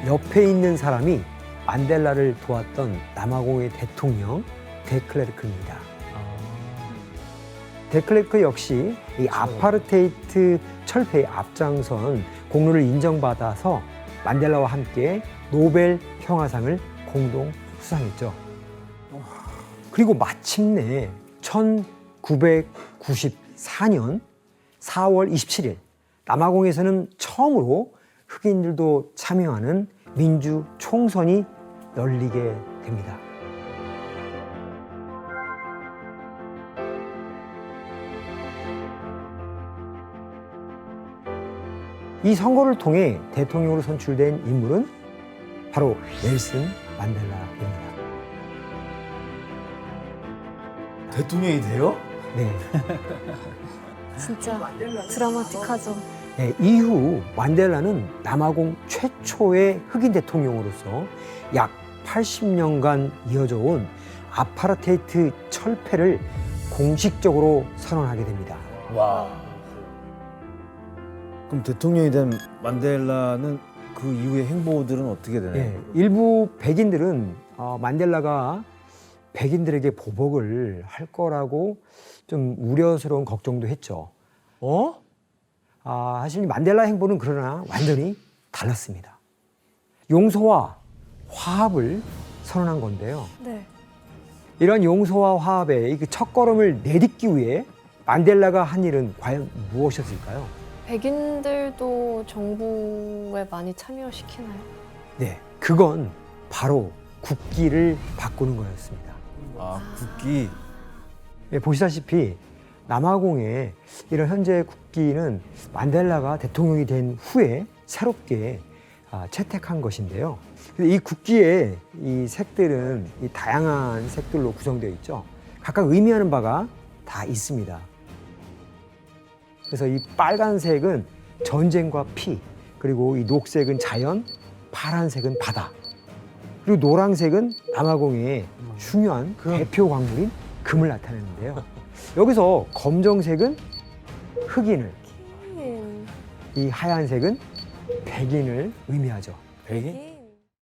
옆에 있는 사람이 만델라를 도왔던 남아공의 대통령 데클레르크입니다. 데클레르크 역시 이 아파르테이트 철폐에 앞장선 공로를 인정받아서 만델라와 함께 노벨 평화상을 공동 수상했죠. 그리고 마침내 1994년 4월 27일 남아공에서는 처음으로 흑인들도 참여하는 민주 총선이 열리게 됩니다. 이 선거를 통해 대통령으로 선출된 인물은 바로 넬슨 만델라입니다. 대통령이 돼요? 네. 진짜 드라마틱하죠. 네, 이후 만델라는 남아공 최초의 흑인 대통령으로서 약 80년간 이어져 온 아파르테이트 철폐를 공식적으로 선언하게 됩니다. 와. 그럼 대통령이 된 만델라는 그 이후의 행보들은 어떻게 되나요? 네, 일부 백인들은 만델라가 백인들에게 보복을 할 거라고 좀 우려스러운 걱정도 했죠. 사실 만델라 행보는 그러나 완전히 달랐습니다. 용서와 화합을 선언한 건데요. 네. 이런 용서와 화합의 그 첫걸음을 내딛기 위해 만델라가 한 일은 과연 무엇이었을까요? 백인들도 정부에 많이 참여시키나요? 네, 그건 바로 국기를 바꾸는 거였습니다. 국기. 네, 보시다시피 남아공의 이런 현재 국기는 만델라가 대통령이 된 후에 새롭게 채택한 것인데요. 이 국기의 이 색들은 이 다양한 색들로 구성되어 있죠. 각각 의미하는 바가 다 있습니다. 그래서 이 빨간색은 전쟁과 피, 그리고 이 녹색은 자연, 파란색은 바다, 그리고 노란색은 남아공의 중요한 대표 광물인 금을 나타내는데요. 여기서 검정색은 흑인을, 이 하얀색은 백인을 의미하죠. 백인?